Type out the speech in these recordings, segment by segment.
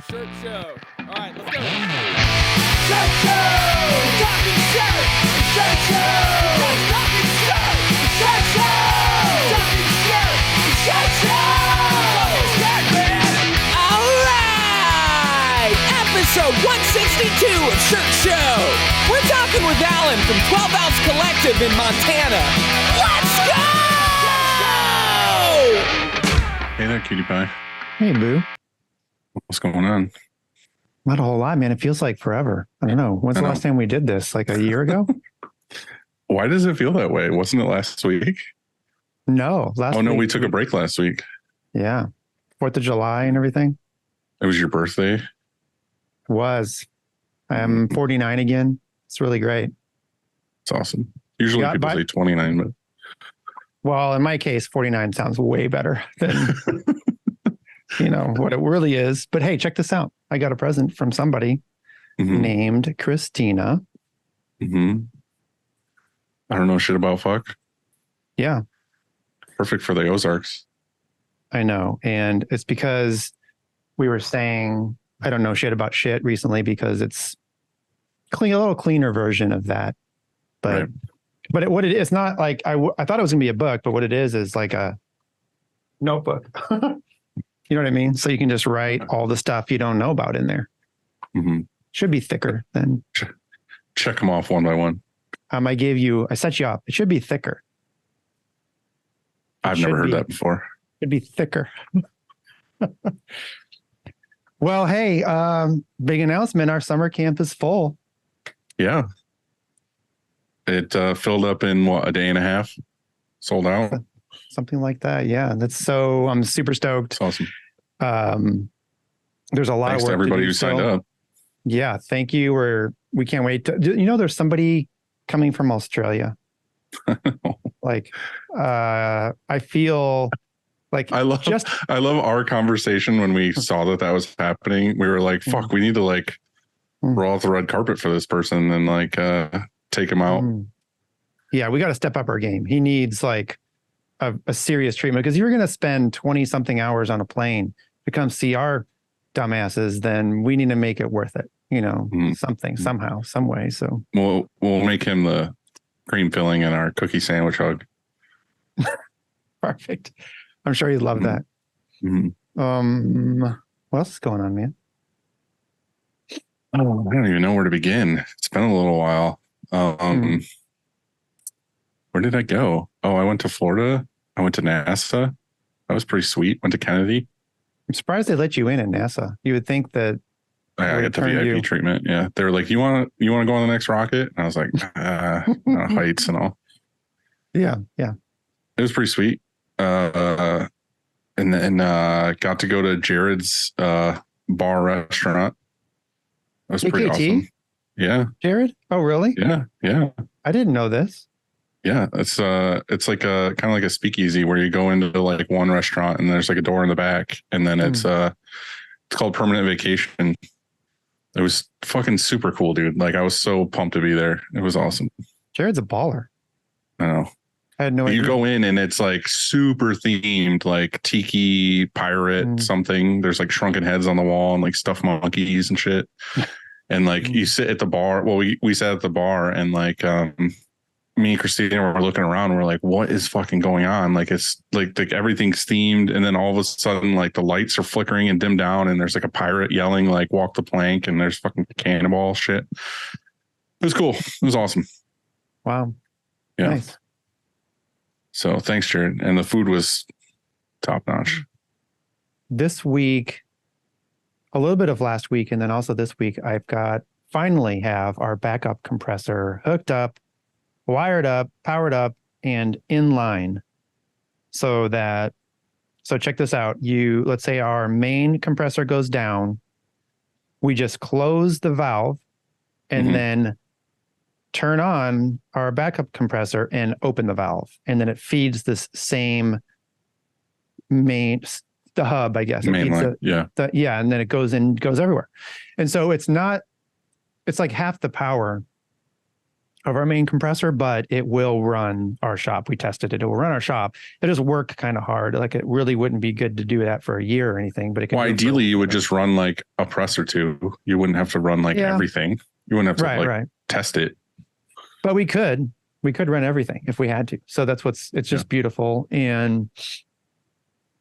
Shirt show. All right, let's go. Shirt show! Talking shirt! Shirt show! Talking shirt! Shirt show! Talking shirt! Shirt show! Talking shirt, man! All right! Episode 162 of Shirt Show. We're talking with Allen from 12ozCollective in Montana. Let's go! Hey there, cutie pie. Hey, boo. What's going on? Not a whole lot, man. It feels like forever. I don't know. When's the last time we did this? Like a year ago? Why does it feel that way? Wasn't it last week? No. We took a break last week. Yeah. 4th of July and everything. It was your birthday? Was. I'm 49 again. It's really great. It's awesome. Usually people say 29, but... Well, in my case, 49 sounds way better than... what it really is. But hey, check this out. I got a present from somebody named Christina. I don't know shit about fuck. Yeah. Perfect for the Ozarks. I know. And it's because we were saying, I don't know shit about shit recently because it's a little cleaner version of that. But, right. But what it is not like, I thought it was going to be a book, but what it is like a notebook. You know what I mean? So you can just write all the stuff you don't know about in there. Should be thicker than. Check them off one by one. I set you up. It should be thicker. I've never heard that before. It'd be thicker. Well, hey, big announcement. Our summer camp is full. Yeah. It filled up in a day and a half? Sold out? Something like that. Yeah. I'm super stoked. That's awesome. There's a lot of work to everybody who still. signed up. Yeah. Thank you. We can't wait to, there's somebody coming from Australia. I feel like I love our conversation when we saw that was happening. We were like, fuck, we need to roll out the red carpet for this person and take him out. Yeah. We got to step up our game. He needs a serious treatment because you're going to spend 20 something hours on a plane to come see our dumbasses, then we need to make it worth it, something, somehow, some way. So we'll make him the cream filling in our cookie sandwich hug. Perfect. I'm sure he'd love that. What else is going on, man? Oh, I don't even know where to begin. It's been a little while. Where did I go? Oh, I went to Florida. I went to NASA. That was pretty sweet. Went to Kennedy. I'm surprised they let you in at NASA. You would think that I got the VIP treatment. Yeah. They were like, you want to go on the next rocket? And I was like, heights and all. Yeah. Yeah. It was pretty sweet. And then got to go to Jared's bar restaurant. That was pretty awesome. Yeah. Jared? Oh, really? Yeah. Yeah. I didn't know this. Yeah, it's like a kind of like a speakeasy where you go into one restaurant and there's a door in the back, and then it's called Permanent Vacation. It was fucking super cool, dude. I was so pumped to be there. It was awesome. Jared's a baller. I know. I had no idea. You go in and it's super themed, tiki pirate something. There's shrunken heads on the wall and stuffed monkeys and shit. And you sit at the bar. Well, we sat at the bar and me and Christina were looking around. And we're like, what is fucking going on? It's everything's themed. And then all of a sudden, the lights are flickering and dim down. And there's a pirate yelling, walk the plank. And there's fucking cannonball shit. It was cool. It was awesome. Wow. Yeah. Nice. So thanks, Jared. And the food was top notch. This week, a little bit of last week, and then also this week, finally have our backup compressor hooked up, wired up, powered up, and in line. So check this out. Let's say our main compressor goes down. We just close the valve and then turn on our backup compressor and open the valve. And then it feeds this same the hub, I guess. Main line. Yeah. And then it goes everywhere. And so it's like half the power of our main compressor, but it will run our shop. We tested it. It will run our shop. It does work kind of hard. Like it really wouldn't be good to do that for a year or anything, but it could. Well, ideally you would just run like a press or two. You wouldn't have to run like everything. You wouldn't have to test it. But we could run everything if we had to. So that's it's just beautiful. And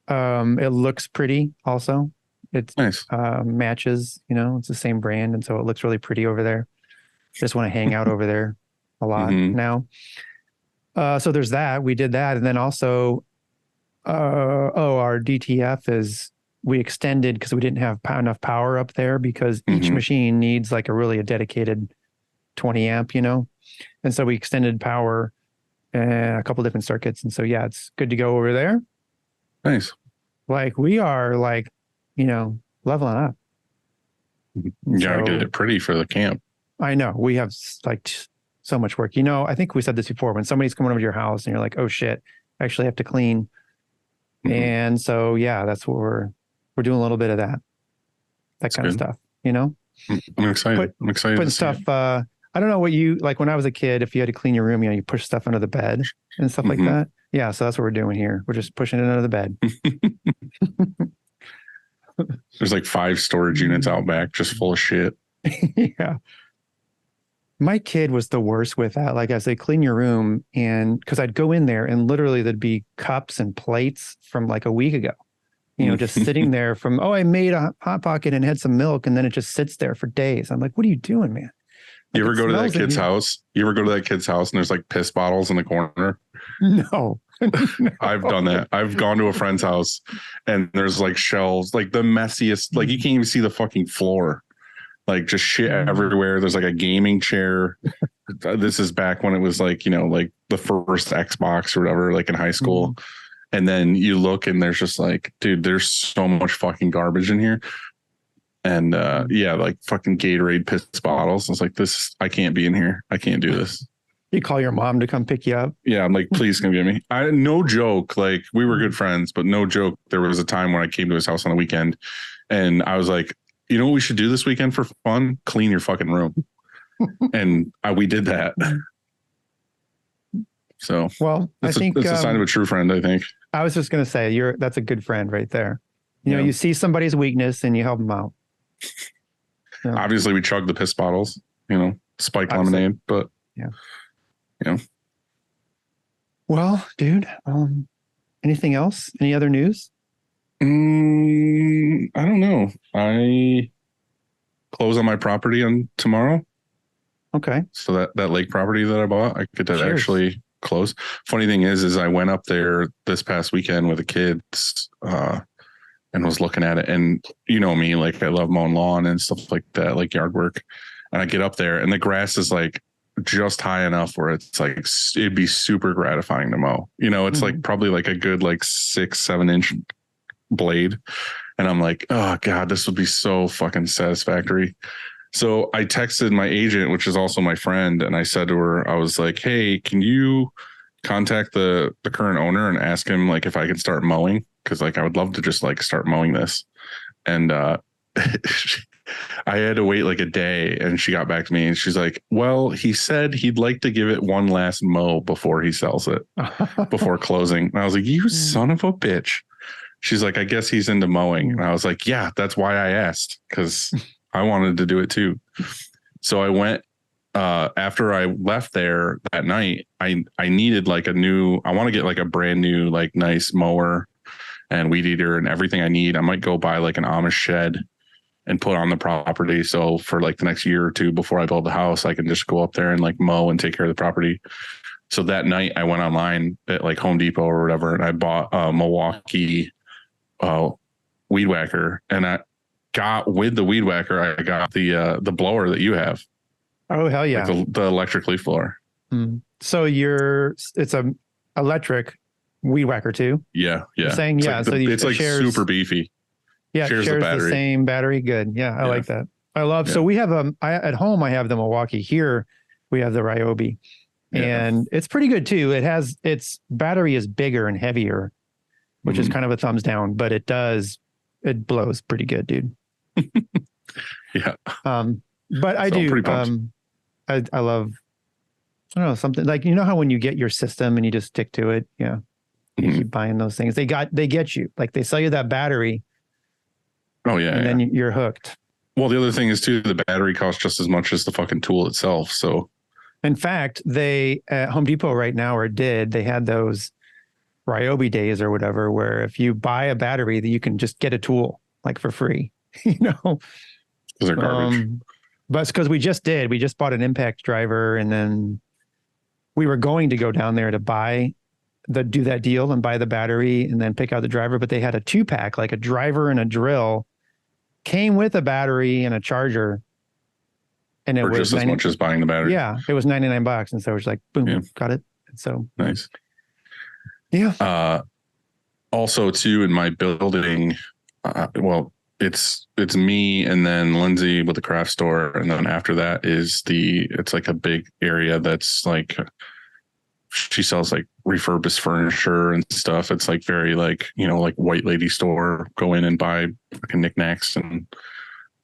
it looks pretty also. It's nice. Matches, it's the same brand. And so it looks really pretty over there. Just want to hang out over there a lot now. So there's that. We did that. And then also, our DTF we extended because we didn't have enough power up there because each machine needs like a dedicated 20 amp, And so we extended power a couple different circuits. And so, yeah, it's good to go over there. Nice. Like we are leveling up. You gotta get it pretty for the camp. I know we have like so much work. I think we said this before. When somebody's coming over to your house and you're like, "Oh shit, I actually have to clean," and so that's what we're doing a little bit of that kind of stuff. I'm excited. I'm excited. Putting stuff. I don't know what you like when I was a kid. If you had to clean your room, you push stuff under the bed and stuff like that. Yeah, so that's what we're doing here. We're just pushing it under the bed. There's like 5 storage units out back, just full of shit. Yeah. My kid was the worst with that. Like I say, clean your room. And because I'd go in there and literally there'd be cups and plates from like a week ago, just sitting there from, I made a Hot Pocket and had some milk. And then it just sits there for days. I'm like, what are you doing, man? You ever go to that kid's house? You ever go to that kid's house and there's like piss bottles in the corner? No. I've done that. I've gone to a friend's house and there's like shelves, like the messiest, like you can't even see the fucking floor. Like just shit everywhere. There's like a gaming chair. This is back when it was like, like the first Xbox or whatever, like in high school. And then you look and there's just like, dude, there's so much fucking garbage in here. And like fucking Gatorade piss bottles. I was like, I can't be in here. I can't do this. You call your mom to come pick you up? Yeah, I'm like, please come get me. No joke. Like we were good friends, but no joke. There was a time when I came to his house on the weekend and I was like, you know what we should do this weekend for fun? Clean your fucking room. And we did that. So, well, I think it's a sign of a true friend, I think. I was just going to say that's a good friend right there. You see somebody's weakness and you help them out. Obviously we chugged the piss bottles, spiked lemonade, but Well, dude, anything else? Any other news? I don't know. I close on my property on tomorrow. Okay. So that lake property that I bought, I get to actually close. Funny thing is I went up there this past weekend with the kids and was looking at it. And me, like I love mowing lawn and stuff like that, like yard work. And I get up there and the grass is like just high enough where it's like it'd be super gratifying to mow. It's like probably like a good like 6-7 inch blade. And I'm like, oh God, this would be so fucking satisfactory. So I texted my agent, which is also my friend, and I said to her, I was like, hey, can you contact the current owner and ask him like if I can start mowing? Because like I would love to just like start mowing this. And I had to wait like a day, and she got back to me and she's like, well, he said he'd like to give it one last mow before he sells it, before closing. And I was like, you son of a bitch. She's like, I guess he's into mowing. And I was like, yeah, that's why I asked, because I wanted to do it too. So I went after I left there that night. I needed like I want to get like a brand new, like nice mower and weed eater and everything I need. I might go buy like an Amish shed and put on the property. So for like the next year or two before I build the house, I can just go up there and like mow and take care of the property. So that night I went online at like Home Depot or whatever, and I bought a Milwaukee weed whacker, and I got with the weed whacker, I got the blower that you have. Oh hell yeah. Like the electric leaf blower. So it's a electric weed whacker too? Yeah. You're saying, it's like shares, super beefy. Yeah, shares the same battery. Good. Yeah, I like that. I love so we have at home I have the Milwaukee. Here we have the Ryobi. And it's pretty good too. Its battery is bigger and heavier, which is kind of a thumbs down, but it blows pretty good, dude. Yeah. But I do. I love I don't know, something like, you know how when you get your system and you just stick to it, you keep buying those things. They get you, like they sell you that battery. Oh yeah. And then you're hooked. Well, the other thing is too, the battery costs just as much as the fucking tool itself. So in fact, they at Home Depot right now, they had those Ryobi days or whatever, where if you buy a battery that you can just get a tool like for free, because they're garbage. But it's because we just bought an impact driver, and then we were going to go down there to do that deal and buy the battery and then pick out the driver. But they had a 2-pack, like a driver and a drill, came with a battery and a charger. And it was just as much as buying the battery. Yeah, it was $99. And so it was like, boom, got it. And so nice. Yeah. Also too, in my building, well, it's me and then Lindsay with the craft store. And then after that it's like a big area that's like, she sells like refurbished furniture and stuff. It's like very like, like white lady store, go in and buy fucking knickknacks and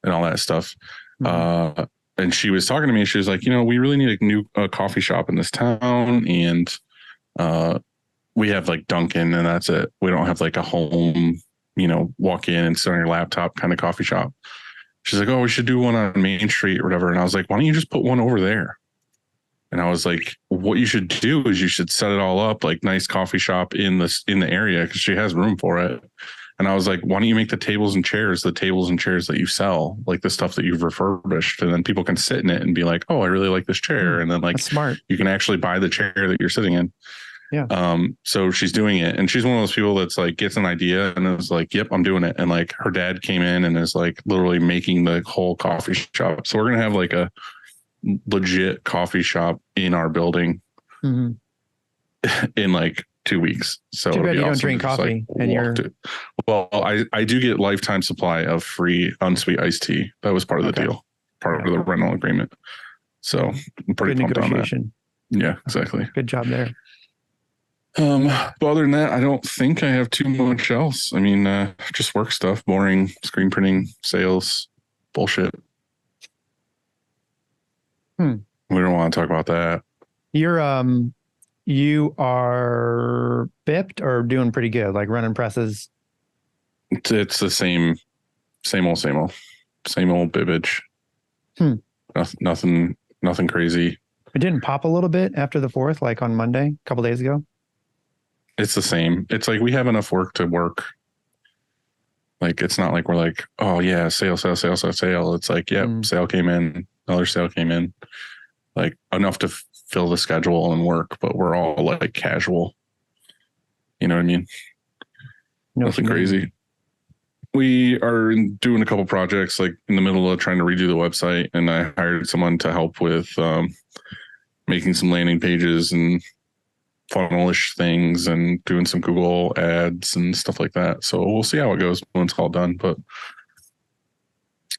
all that stuff. Mm-hmm. And she was talking to me. She was like, we really need a new coffee shop in this town. And we have like Dunkin' and that's it. We don't have like a home, walk in and sit on your laptop kind of coffee shop. She's like, oh, we should do one on Main Street or whatever. And I was like, why don't you just put one over there? And I was like, what you should do is you should set it all up like nice coffee shop in the area because she has room for it. And I was like, why don't you make the tables and chairs that you sell, like the stuff that you've refurbished, and then people can sit in it and be like, oh, I really like this chair. And then like, that's smart. You can actually buy the chair that you're sitting in. Yeah. So she's doing it, and she's one of those people that's like gets an idea and is like, yep, I'm doing it. And like her dad came in and is like literally making the whole coffee shop. So we're going to have like a legit coffee shop in our building in like 2 weeks. So too bad you awesome. Don't drink coffee and well, I do get lifetime supply of free unsweet iced tea. That was part of the deal, part of the rental agreement. So I'm pretty pumped on that. Yeah, exactly. Good job there. But other than that, I don't think I have too much else. I mean, just work stuff, boring, screen printing, sales, bullshit. We don't want to talk about that. You are bipped or doing pretty good, like running presses? It's the same old bibbage. Nothing crazy. It didn't pop a little bit after the 4th, like on Monday, a couple days ago? It's the same. It's like we have enough work to work. Like, it's not like we're like, oh yeah, sale. It's like, yep, sale came in, another sale came in. Like enough to fill the schedule and work, but we're all like casual. You know what I mean? Nothing crazy. We are doing a couple projects like in the middle of trying to redo the website, and I hired someone to help with making some landing pages and funnelish things and doing some Google ads and stuff like that. So we'll see how it goes when it's all done. But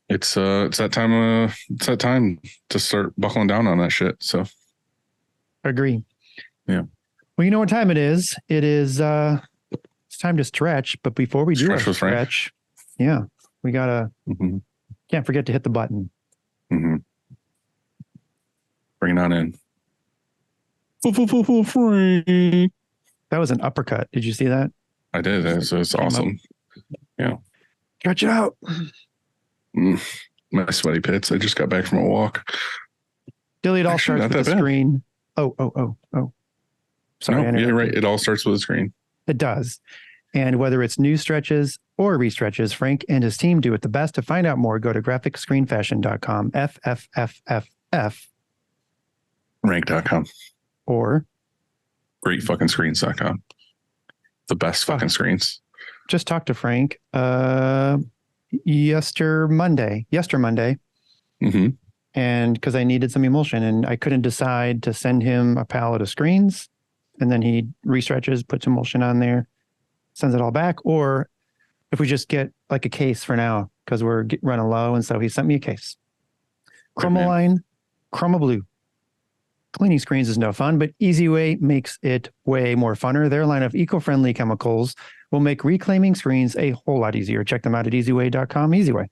it's that time to start buckling down on that shit. So agree. Yeah. Well, you know what time it is? It is it's time to stretch. But before we do our stretch, we gotta can't forget to hit the button. Bring it on in. Frank. That was an uppercut. Did you see that? I did. It's awesome. Yeah. Stretch it out. My sweaty pits. I just got back from a walk. Dilly, it all starts with the screen. Oh. Sorry. No, you're right. It all starts with a screen. It does. And whether it's new stretches or restretches, Frank and his team do it the best. To find out more, go to graphicscreenfashion.com, FFFFF. Rank.com. Or greatfuckingscreens.com. The best fucking screens. Just talked to Frank yester Monday. And because I needed some emulsion and I couldn't decide to send him a pallet of screens, and then he restretches, puts emulsion on there, sends it all back, or if we just get like a case for now because we're running low. And so he sent me a case. Chromaline, Chroma Blue. Cleaning screens is no fun, but EasyWay makes it way more funner. Their line of eco-friendly chemicals will make reclaiming screens a whole lot easier. Check them out at easyway.com. EasyWay.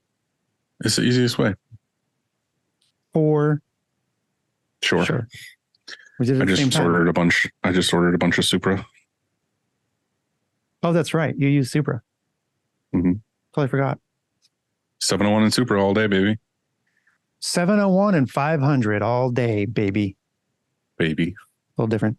It's the easiest way. For sure. We did it I at the same just time. ordered a bunch. I just ordered a bunch of Supra. Oh, that's right. You use Supra. Mhm. Totally forgot. 701 and Supra all day, baby. 701 and 500 all day, baby. Baby. A little different.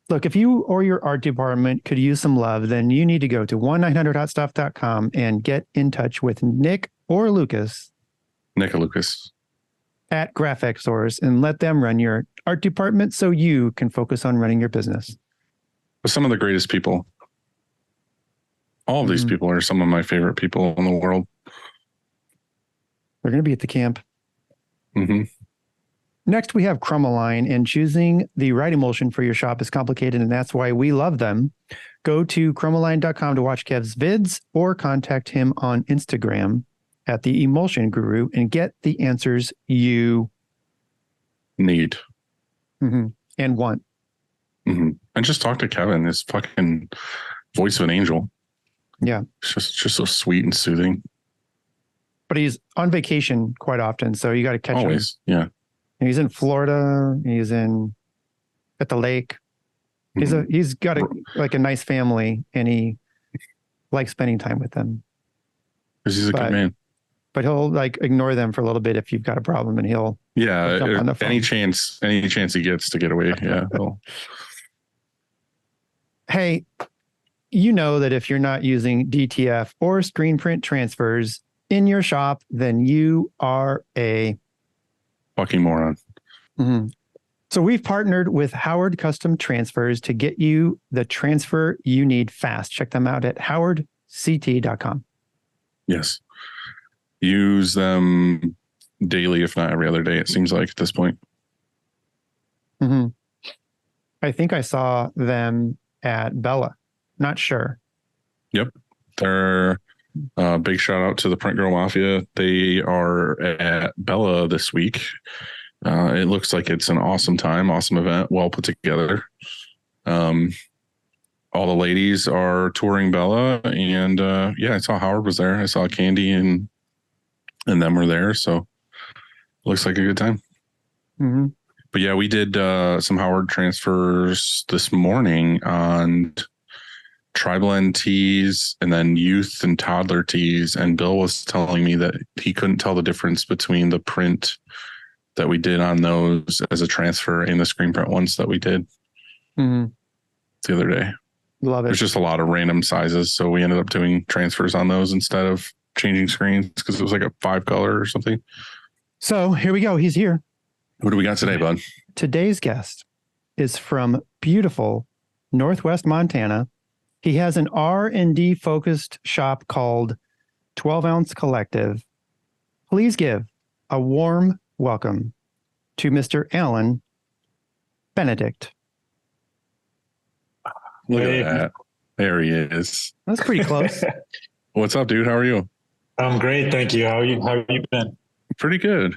Look, if you or your art department could use some love, then you need to go to 1-900-HOTStuff.com and get in touch with Nick or Lucas Lucas. at Graphic Source and let them run your art department so you can focus on running your business. Some of the greatest people. All of these people are some of my favorite people in the world. They're going to be at the camp. Mm-hmm. Next, we have Chromoline, and choosing the right emulsion for your shop is complicated, and that's why we love them. Go to chromoline.com to watch Kev's vids or contact him on Instagram at the Emulsion Guru and get the answers you Need. and want. Mm-hmm. And just talk to Kevin, his fucking voice of an angel. Yeah. It's just so sweet and soothing. But he's on vacation quite often, so you got to catch Always. him. Yeah. He's in Florida. He's at the lake. He's got a nice family, and he likes spending time with them. Because he's a good man. But he'll ignore them for a little bit if you've got a problem, and he'll jump on the phone. Any chance he gets to get away. Yeah. Hey, you know that if you're not using DTF or screen print transfers in your shop, then you are a fucking moron. Mm-hmm. So we've partnered with Howard Custom Transfers to get you the transfer you need fast. Check them out at howardct.com. Yes. Use them daily, if not every other day, it seems like at this point. Mm-hmm. I think I saw them at Bella. Not sure. Yep. They're big shout out to the Print Girl Mafia. They are at Bella this week. It looks like it's an awesome time, awesome event, well put together. All the ladies are touring Bella, and I saw Howard was there. I saw Candy and them were there, so looks like a good time. Mm-hmm. But yeah, we did some Howard transfers this morning on tri-blend tees and then youth and toddler tees, and Bill was telling me that he couldn't tell the difference between the print that we did on those as a transfer and the screen print ones that we did the other day. Love it. There's just a lot of random sizes, so we ended up doing transfers on those instead of changing screens because it was like a 5-color or something. So here we go. He's here. What do we got today, bud? Today's guest is from beautiful Northwest Montana. He has an R&D focused shop called 12ozCollective. Please give a warm welcome to Mr. Allen Benedikt. Look at that. There he is. That's pretty close. What's up, dude? How are you? I'm great, thank you. How have you been? Pretty good.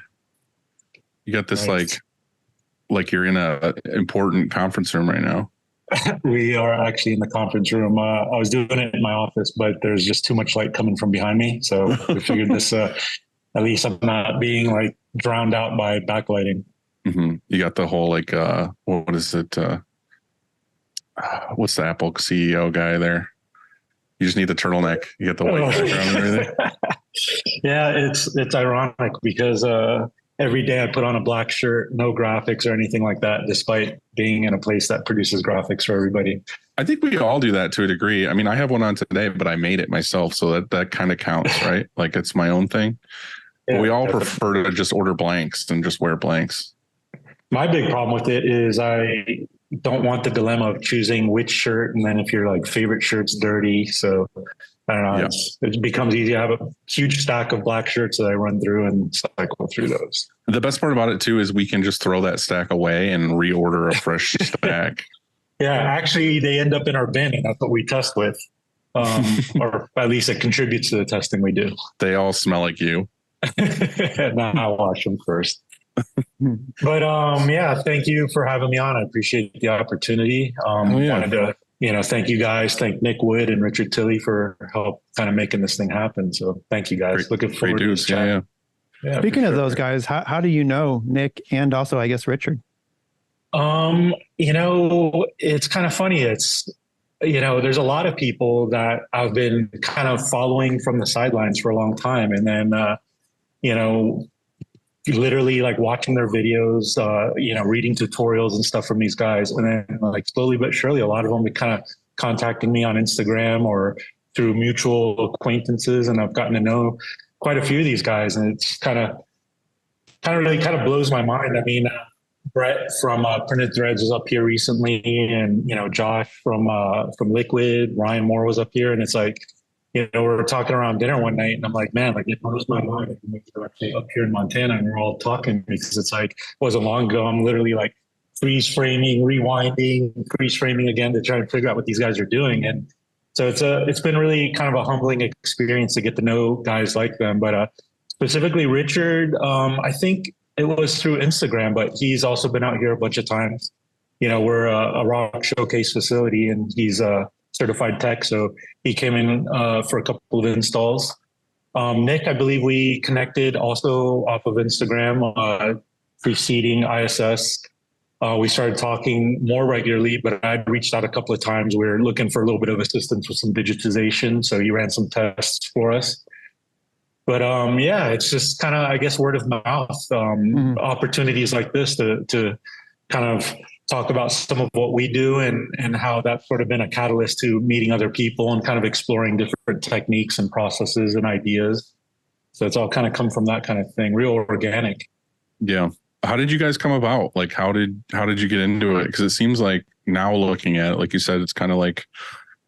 You got this Nice. like you're in a important conference room right now. We are actually in the conference room. I was doing it in my office, but there's just too much light coming from behind me. So we figured this, at least I'm not being drowned out by backlighting. Mm-hmm. You got the whole what is it? What's the Apple CEO guy there? You just need the turtleneck. You got the white background and everything. Yeah, it's ironic because every day I put on a black shirt, no graphics or anything like that, despite being in a place that produces graphics for everybody. I think we all do that to a degree. I mean, I have one on today, but I made it myself, so that kind of counts, right? Like it's my own thing. Yeah, but we all prefer to just order blanks and just wear blanks. My big problem with it is I don't want the dilemma of choosing which shirt, and then if your favorite shirt's dirty, so I don't know. Yeah. It becomes easy. I have a huge stack of black shirts that I run through and cycle through those. The best part about it too is we can just throw that stack away and reorder a fresh stack. Yeah, actually, they end up in our bin, and that's what we test with, or at least it contributes to the testing we do. They all smell like you. Now I'll wash them first. But thank you for having me on. I appreciate the opportunity. Wanted to thank you guys, thank Nick Wood and Richard Tilley for help kind of making this thing happen. So thank you guys. Looking forward to this chat. Yeah. Speaking of those guys, how do you know Nick and also I guess Richard? It's kind of funny. There's a lot of people that I've been kind of following from the sidelines for a long time. And then, you know, literally like watching their videos, reading tutorials and stuff from these guys. And then like slowly but surely, a lot of them be kind of contacting me on Instagram or through mutual acquaintances. And I've gotten to know quite a few of these guys. And it's kind of blows my mind. I mean, Brett from Printed Threads was up here recently, and Josh from Liquid, Ryan Moore was up here, and it's like, we were talking around dinner one night, and I'm like, man, like it blows my mind. We're actually up here in Montana, and we're all talking because it's like it wasn't long ago. I'm literally like freeze framing, rewinding, freeze framing again to try and figure out what these guys are doing, and so it's been really kind of a humbling experience to get to know guys like them. But specifically Richard, I think it was through Instagram, but he's also been out here a bunch of times. We're a ROQ showcase facility, and he's a certified tech. So he came in for a couple of installs. Nick, I believe we connected also off of Instagram, preceding ISS. We started talking more regularly, but I'd reached out a couple of times. We were looking for a little bit of assistance with some digitization. So he ran some tests for us. But it's just kind of, I guess, word of mouth, opportunities like this to kind of talk about some of what we do and how that's sort of been a catalyst to meeting other people and kind of exploring different techniques and processes and ideas. So it's all kind of come from that kind of thing, real organic. Yeah. How did you guys come about? Like, how did you get into it? Because it seems like now looking at it, like you said, it's kind of like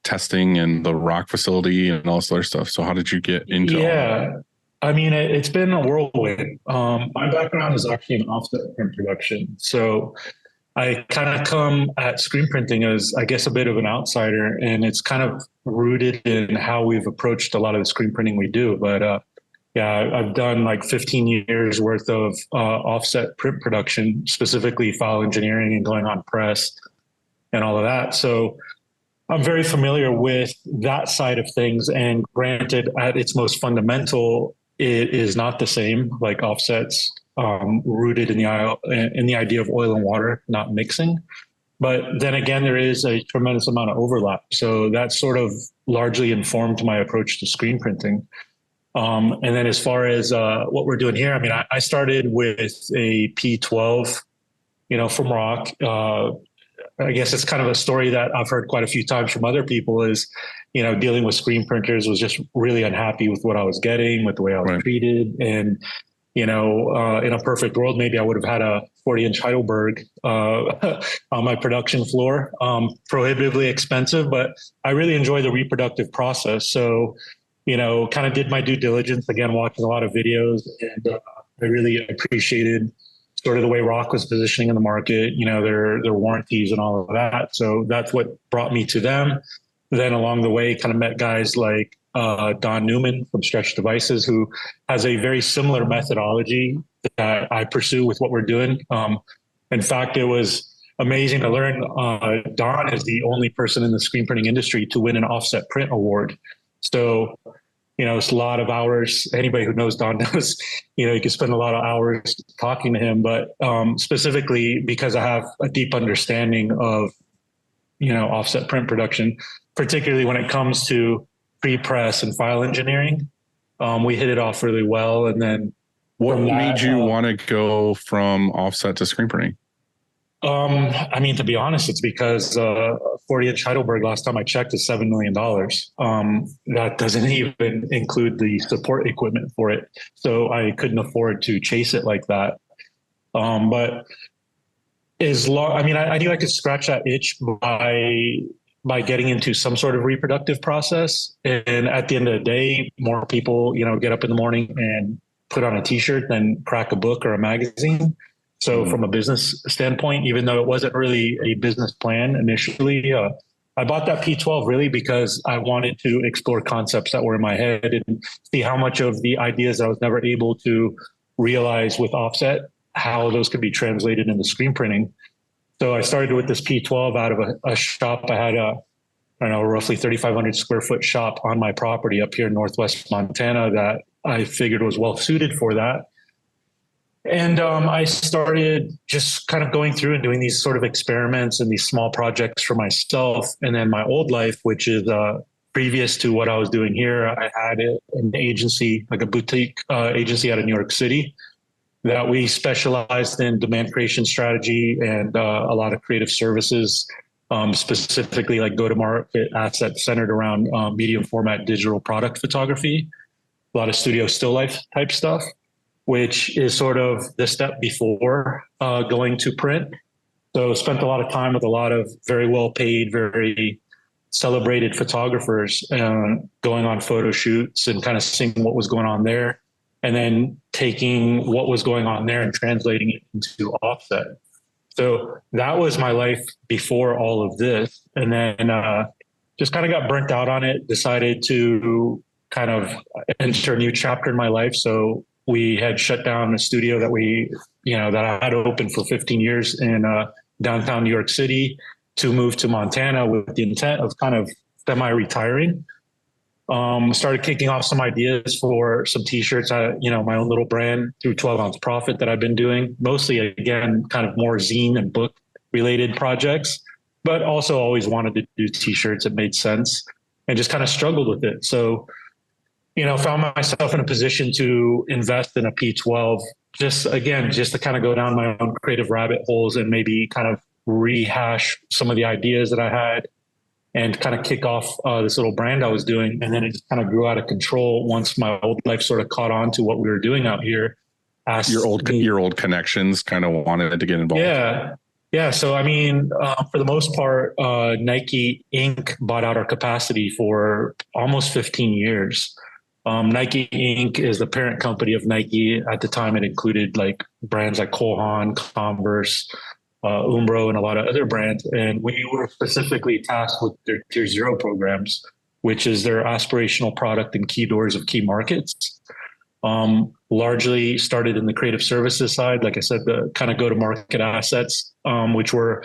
testing and the ROQ facility and all this other stuff. So how did you get into it? I mean, it's been a whirlwind. My background is actually in offset print production. So I kind of come at screen printing as, I guess, a bit of an outsider, and it's kind of rooted in how we've approached a lot of the screen printing we do. But I've done like 15 years worth of offset print production, specifically file engineering and going on press and all of that. So I'm very familiar with that side of things. And granted, at its most fundamental, it is not the same, like offsets, rooted in the idea of oil and water not mixing. But then again, there is a tremendous amount of overlap. So that sort of largely informed my approach to screen printing. And then as far as what we're doing here, I mean, I started with a P12, from ROQ. I guess it's kind of a story that I've heard quite a few times from other people is, dealing with screen printers, was just really unhappy with what I was getting, with the way I was treated. And, in a perfect world, maybe I would have had a 40-inch Heidelberg on my production floor, prohibitively expensive, but I really enjoy the reproductive process. So, kind of did my due diligence, again, watching a lot of videos, and I really appreciated sort of the way ROQ was positioning in the market, their warranties and all of that. So that's what brought me to them. Then along the way, kind of met guys like Don Newman from Stretch Devices, who has a very similar methodology that I pursue with what we're doing. In fact, it was amazing to learn Don is the only person in the screen printing industry to win an offset print award. So, it's a lot of hours. Anybody who knows Don knows, you can spend a lot of hours talking to him, but specifically because I have a deep understanding of, offset print production, particularly when it comes to pre-press and file engineering. We hit it off really well. And then what made you want to go from offset to screen printing? I mean, to be honest, it's because 40-inch Heidelberg, last time I checked, is $7 million. That doesn't even include the support equipment for it. So I couldn't afford to chase it like that. But I knew I could scratch that itch by getting into some sort of reproductive process. And at the end of the day, more people, get up in the morning and put on a t-shirt than crack a book or a magazine. So from a business standpoint, even though it wasn't really a business plan initially, I bought that P12 really because I wanted to explore concepts that were in my head and see how much of the ideas I was never able to realize with offset, how those could be translated into screen printing. So I started with this P12 out of a shop. I had roughly 3,500 square foot shop on my property up here in Northwest Montana that I figured was well suited for that. And I started just kind of going through and doing these sort of experiments and these small projects for myself. And then my old life, which is previous to what I was doing here, I had an agency, like a boutique agency out of New York City, that we specialized in demand creation strategy and a lot of creative services, specifically like go-to-market assets centered around medium format digital product photography, a lot of studio still life type stuff, which is sort of the step before going to print. So spent a lot of time with a lot of very well paid, very celebrated photographers going on photo shoots and kind of seeing what was going on there. And then taking what was going on there and translating it into offset. So that was my life before all of this. And then just kind of got burnt out on it, decided to kind of enter a new chapter in my life. So we had shut down a studio that that I had opened for 15 years in downtown New York City to move to Montana with the intent of kind of semi-retiring. Started kicking off some ideas for some t-shirts, my own little brand through 12oz Profit that I've been doing, mostly again, kind of more zine and book related projects, but also always wanted to do t-shirts. It made sense and just kind of struggled with it. So, found myself in a position to invest in a P12, just to kind of go down my own creative rabbit holes and maybe kind of rehash some of the ideas that I had and kind of kick off this little brand I was doing. And then it just kind of grew out of control once my old life sort of caught on to what we were doing out here. Your old connections kind of wanted to get involved. Yeah. So, for the most part, Nike Inc. bought out our capacity for almost 15 years. Nike Inc. is the parent company of Nike. At the time, it included like brands like Cole Haan, Converse, Umbro, and a lot of other brands. And we were specifically tasked with their Tier Zero programs, which is their aspirational product and key doors of key markets. Largely started in the creative services side, like I said, the kind of go-to-market assets, which were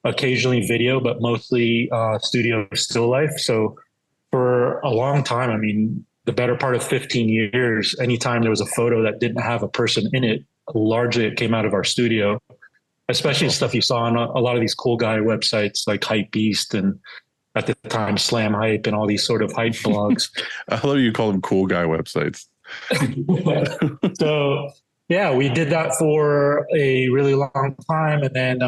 occasionally video, but mostly studio still life. So for a long time, the better part of 15 years, anytime there was a photo that didn't have a person in it, largely it came out of our studio, especially stuff you saw on a lot of these cool guy websites like Hypebeast and at the time Slam Hype and all these sort of hype blogs. I love you call them cool guy websites. So yeah, we did that for a really long time. And then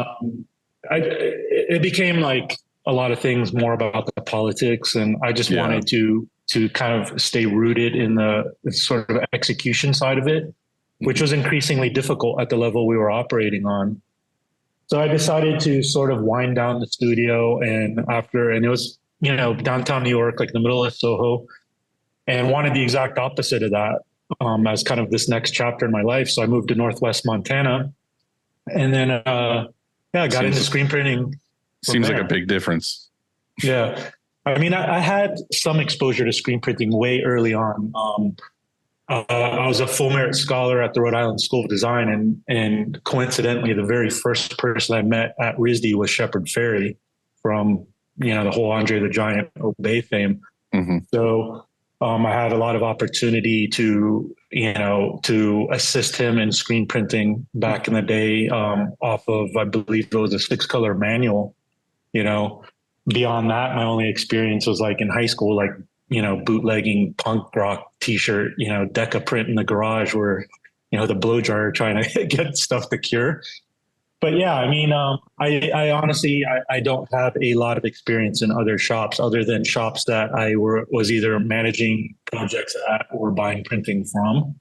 it became like a lot of things more about the politics. And I just wanted to kind of stay rooted in the sort of execution side of it, which was increasingly difficult at the level we were operating on. So I decided to sort of wind down the studio and it was, downtown New York, like the middle of Soho, and wanted the exact opposite of that as kind of this next chapter in my life. So I moved to Northwest Montana and then, I got into screen printing. Seems like a big difference. Yeah. I had some exposure to screen printing way early on. I was a full merit scholar at the Rhode Island School of Design, and coincidentally, the very first person I met at RISD was Shepard Fairey from the whole Andre the Giant Obey fame. Mm-hmm. So I had a lot of opportunity to assist him in screen printing back in the day off of, I believe it was a 6-color manual. Beyond that, my only experience was like in high school, like, bootlegging punk rock t-shirt, Deca print in the garage where, the blow dryer trying to get stuff to cure. But yeah, I honestly, I don't have a lot of experience in other shops other than shops that I was either managing projects at or buying printing from.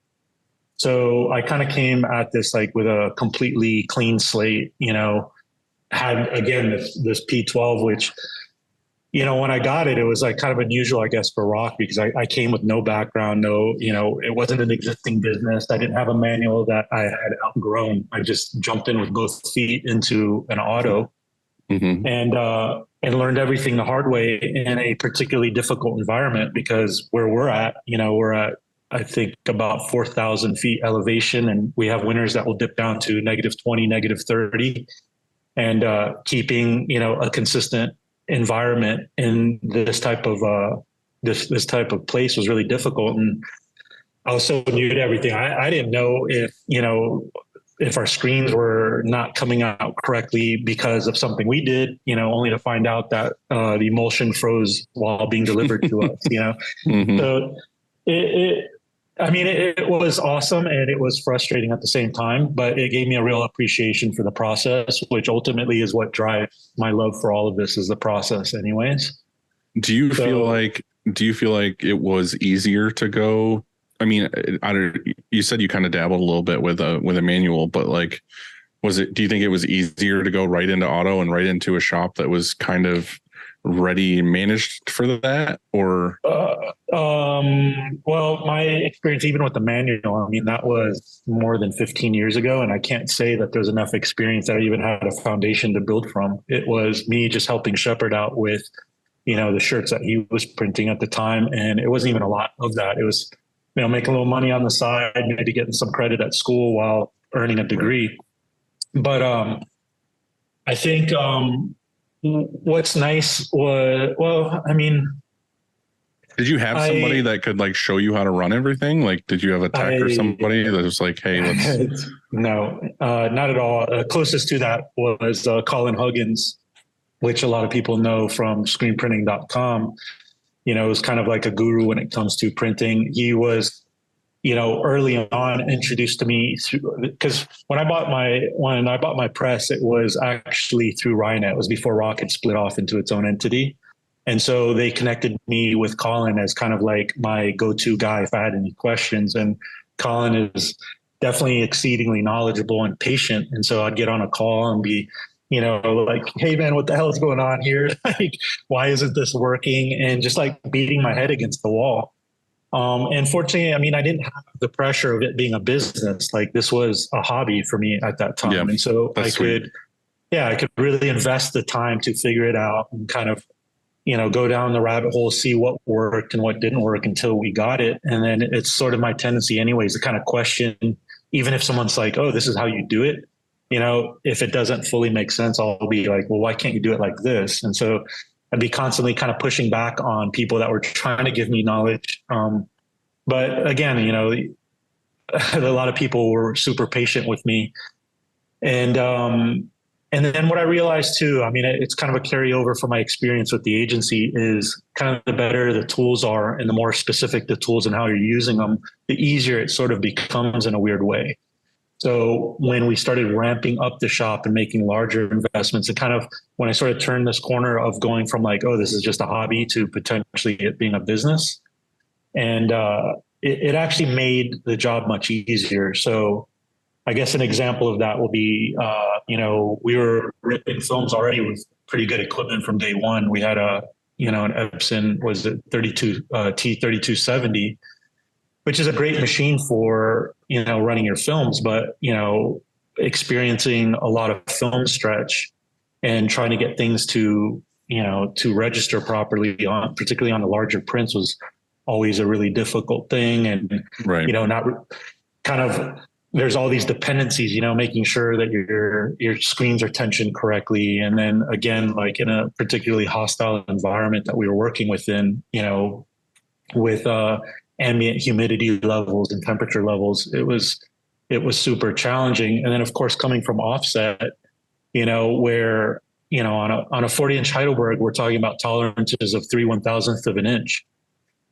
So I kind of came at this like with a completely clean slate, had again this P12, which, when I got it, it was like kind of unusual, I guess, for ROQ because I came with no background, it wasn't an existing business. I didn't have a manual that I had outgrown. I just jumped in with both feet into an auto and learned everything the hard way in a particularly difficult environment because where we're at, we're at, I think about 4,000 feet elevation, and we have winters that will dip down to -20, -30. And keeping, a consistent environment in this type of this type of place was really difficult. And I was so new to everything. I didn't know if, if our screens were not coming out correctly because of something we did, only to find out that the emulsion froze while being delivered to us, Mhm. So it was awesome and it was frustrating at the same time, but it gave me a real appreciation for the process, which ultimately is what drives my love for all of this, is the process anyways. Do you feel like it was easier to go? I mean, you said you kind of dabbled a little bit with a manual, but like, do you think it was easier to go right into auto and right into a shop that was kind of ready managed for that? Or well, my experience even with the manual, I mean, that was more than 15 years ago, and I can't say that there's enough experience that I even had a foundation to build from. It was me just helping Shepard out with the shirts that he was printing at the time, and it wasn't even a lot of that. It was making a little money on the side, maybe getting some credit at school while earning a degree. But I think what's nice was, did you have somebody that could like show you how to run everything? Like, did you have a tech or somebody that was like, hey, let's... No, not at all. Closest to that was Colin Huggins, which a lot of people know from screenprinting.com. Was kind of like a guru when it comes to printing. He was, early on introduced to me because when I bought my press, it was actually through Rynet. It was before ROQ had split off into its own entity. And so they connected me with Colin as kind of like my go-to guy if I had any questions. And Colin is definitely exceedingly knowledgeable and patient. And so I'd get on a call and be, like, hey man, what the hell is going on here? Like, why isn't this working? And just like beating my head against the wall. And fortunately, I didn't have the pressure of it being a business. Like, this was a hobby for me at that time. Yeah, and so I could really invest the time to figure it out and kind of, go down the rabbit hole, see what worked and what didn't work until we got it. And then it's sort of my tendency anyways to kind of question, even if someone's like, oh, this is how you do it. If it doesn't fully make sense, I'll be like, well, why can't you do it like this? And so I'd be constantly kind of pushing back on people that were trying to give me knowledge. But again, a lot of people were super patient with me. And then what I realized too, it's kind of a carryover from my experience with the agency, is kind of the better the tools are and the more specific the tools and how you're using them, the easier it sort of becomes in a weird way. So when we started ramping up the shop and making larger investments, it kind of, when I sort of turned this corner of going from like, oh, this is just a hobby to potentially it being a business. And it actually made the job much easier. So I guess an example of that will be, we were ripping films already with pretty good equipment from day one. We had an Epson, was it T3270, which is a great machine for, running your films, but, experiencing a lot of film stretch and trying to get things to register properly particularly on the larger prints was always a really difficult thing. And, right. Not kind of, there's all these dependencies, making sure that your screens are tensioned correctly. And then again, like in a particularly hostile environment that we were working within, with ambient humidity levels and temperature levels, it was super challenging. And then of course, coming from offset, where, on a 40-inch Heidelberg, we're talking about tolerances of 3/1000th of an inch.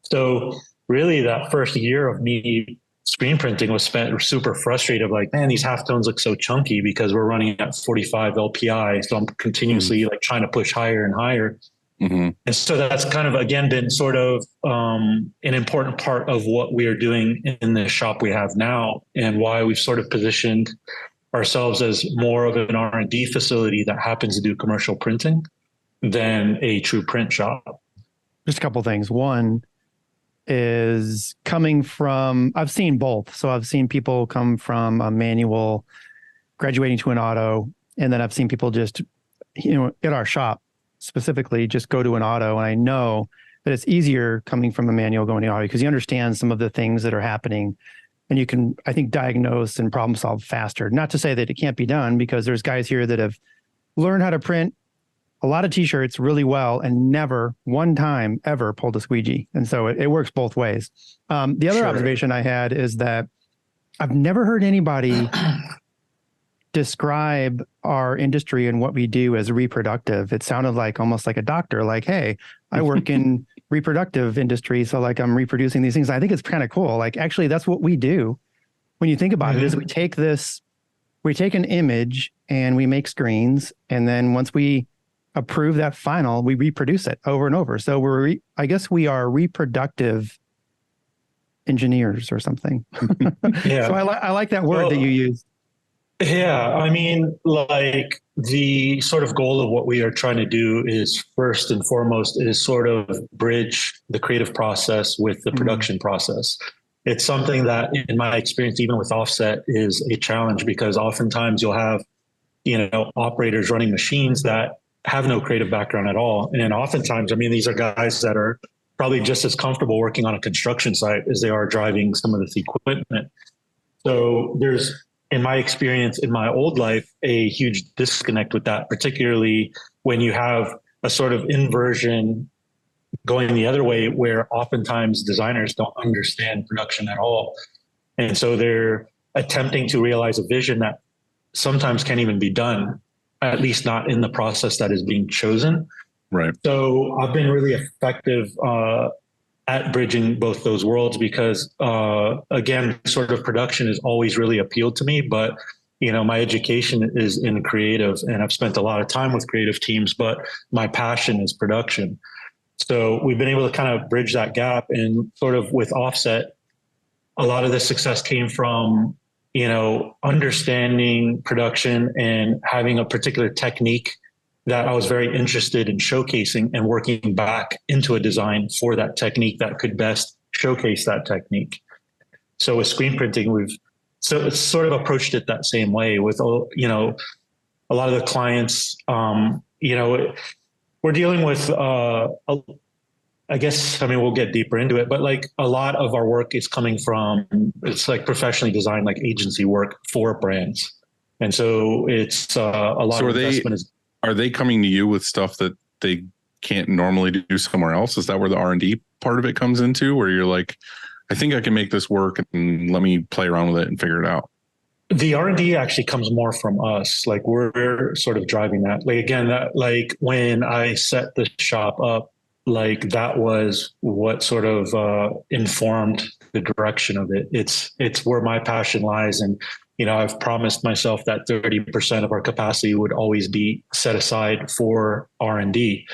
So really that first year of me screen printing was spent super frustrated, like, man, these halftones look so chunky because we're running at 45 LPI. So I'm continuously like trying to push higher and higher. Mm-hmm. And so that's kind of, again, been sort of an important part of what we are doing in the shop we have now, and why we've sort of positioned ourselves as more of an R&D facility that happens to do commercial printing than a true print shop. Just a couple of things. One is coming from, I've seen both. So I've seen people come from a manual graduating to an auto, and then I've seen people just, at our shop specifically, just go to an auto. And I know that it's easier coming from a manual going to auto because you understand some of the things that are happening, and you can, I think, diagnose and problem solve faster. Not to say that it can't be done, because there's guys here that have learned how to print a lot of t-shirts really well and never one time ever pulled a squeegee. And so it works both ways. The other observation I had is that I've never heard anybody describe our industry and what we do as reproductive, it sounded like almost like a doctor, like, hey, I work in reproductive industry. So like I'm reproducing these things. I think it's kind of cool. Like actually that's what we do. When you think about it, is we take an image and we make screens. And then once we approve that final, we reproduce it over and over. So I guess we are reproductive engineers or something. Yeah. So I like that word that you used. Yeah. I mean, like the sort of goal of what we are trying to do is first and foremost is sort of bridge the creative process with the production process. It's something that in my experience, even with offset, is a challenge because oftentimes you'll have, operators running machines that have no creative background at all. And oftentimes, I mean, these are guys that are probably just as comfortable working on a construction site as they are driving some of this equipment. So there's, in my experience, in my old life, a huge disconnect with that, particularly when you have a sort of inversion going the other way, where oftentimes designers don't understand production at all. And so they're attempting to realize a vision that sometimes can't even be done, at least not in the process that is being chosen. Right. So I've been really effective at bridging both those worlds because, again, sort of production has always really appealed to me. But, my education is in creative and I've spent a lot of time with creative teams, but my passion is production. So we've been able to kind of bridge that gap, and sort of with offset, a lot of the success came from, understanding production and having a particular technique that I was very interested in showcasing and working back into a design for that technique that could best showcase that technique. So with screen printing, it's sort of approached it that same way with, a lot of the clients, we're dealing with, I guess, I mean, we'll get deeper into it, but like a lot of our work is coming from, it's like professionally designed, like agency work for brands. And so it's a lot of investment Are they coming to you with stuff that they can't normally do somewhere else? Is that where the R&D part of it comes into, where you're like, I think I can make this work and let me play around with it and figure it out? The R&D actually comes more from us. Like we're sort of driving that. Like, again, like when I set the shop up, like that was what sort of informed the direction of it. It's where my passion lies. And, I've promised myself that 30% of our capacity would always be set aside for R&D.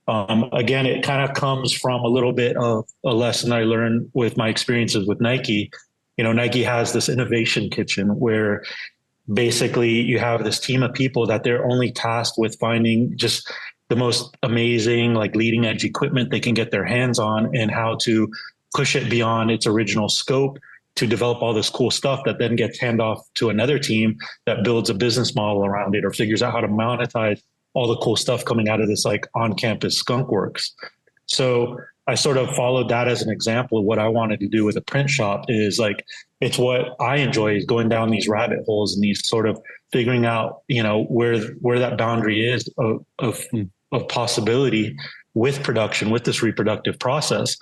Again, it kind of comes from a little bit of a lesson I learned with my experiences with Nike. Nike has this innovation kitchen where basically you have this team of people that they're only tasked with finding just the most amazing, like leading edge equipment they can get their hands on and how to push it beyond its original scope to develop all this cool stuff that then gets handed off to another team that builds a business model around it or figures out how to monetize all the cool stuff coming out of this like on-campus skunk works. So I sort of followed that as an example of what I wanted to do with a print shop is like, it's what I enjoy is going down these rabbit holes and these sort of figuring out, where that boundary is of possibility with production, with this reproductive process,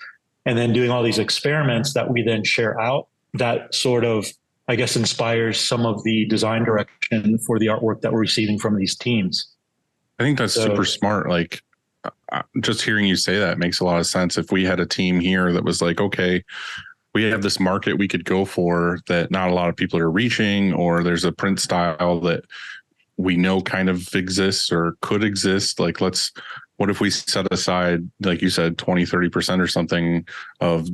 and then doing all these experiments that we then share out that sort of, I guess, inspires some of the design direction for the artwork that we're receiving from these teams. I think that's super smart. Like just hearing you say that makes a lot of sense. If we had a team here that was like, okay, we have this market we could go for that not a lot of people are reaching, or there's a print style that we know kind of exists or could exist. Like what if we set aside, like you said, 20, 30% or something of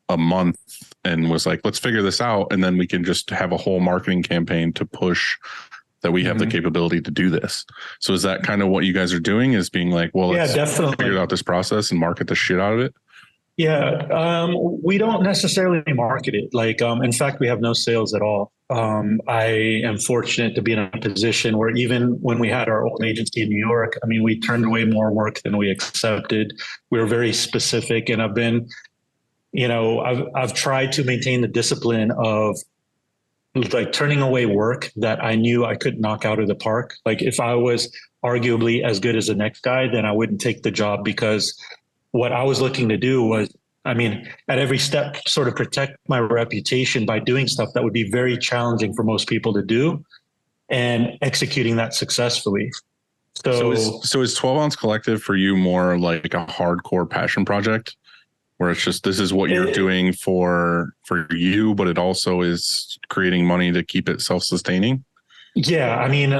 a month and was like, let's figure this out. And then we can just have a whole marketing campaign to push that we have the capability to do this. So is that kind of what you guys are doing, is being like, well, let's figure out this process and market the shit out of it? Yeah. We don't necessarily market it. Like, in fact, we have no sales at all. I am fortunate to be in a position where even when we had our old agency in New York, I mean, we turned away more work than we accepted. We were very specific, and I've been, I've tried to maintain the discipline of like turning away work that I knew I couldn't knock out of the park. Like if I was arguably as good as the next guy, then I wouldn't take the job, because what I was looking to do was, I mean, at every step, sort of protect my reputation by doing stuff that would be very challenging for most people to do. and executing that successfully. So is 12 ounce Collective for you more like a hardcore passion project, where it's just this is what you're doing for you, but it also is creating money to keep it self-sustaining? Yeah, I mean,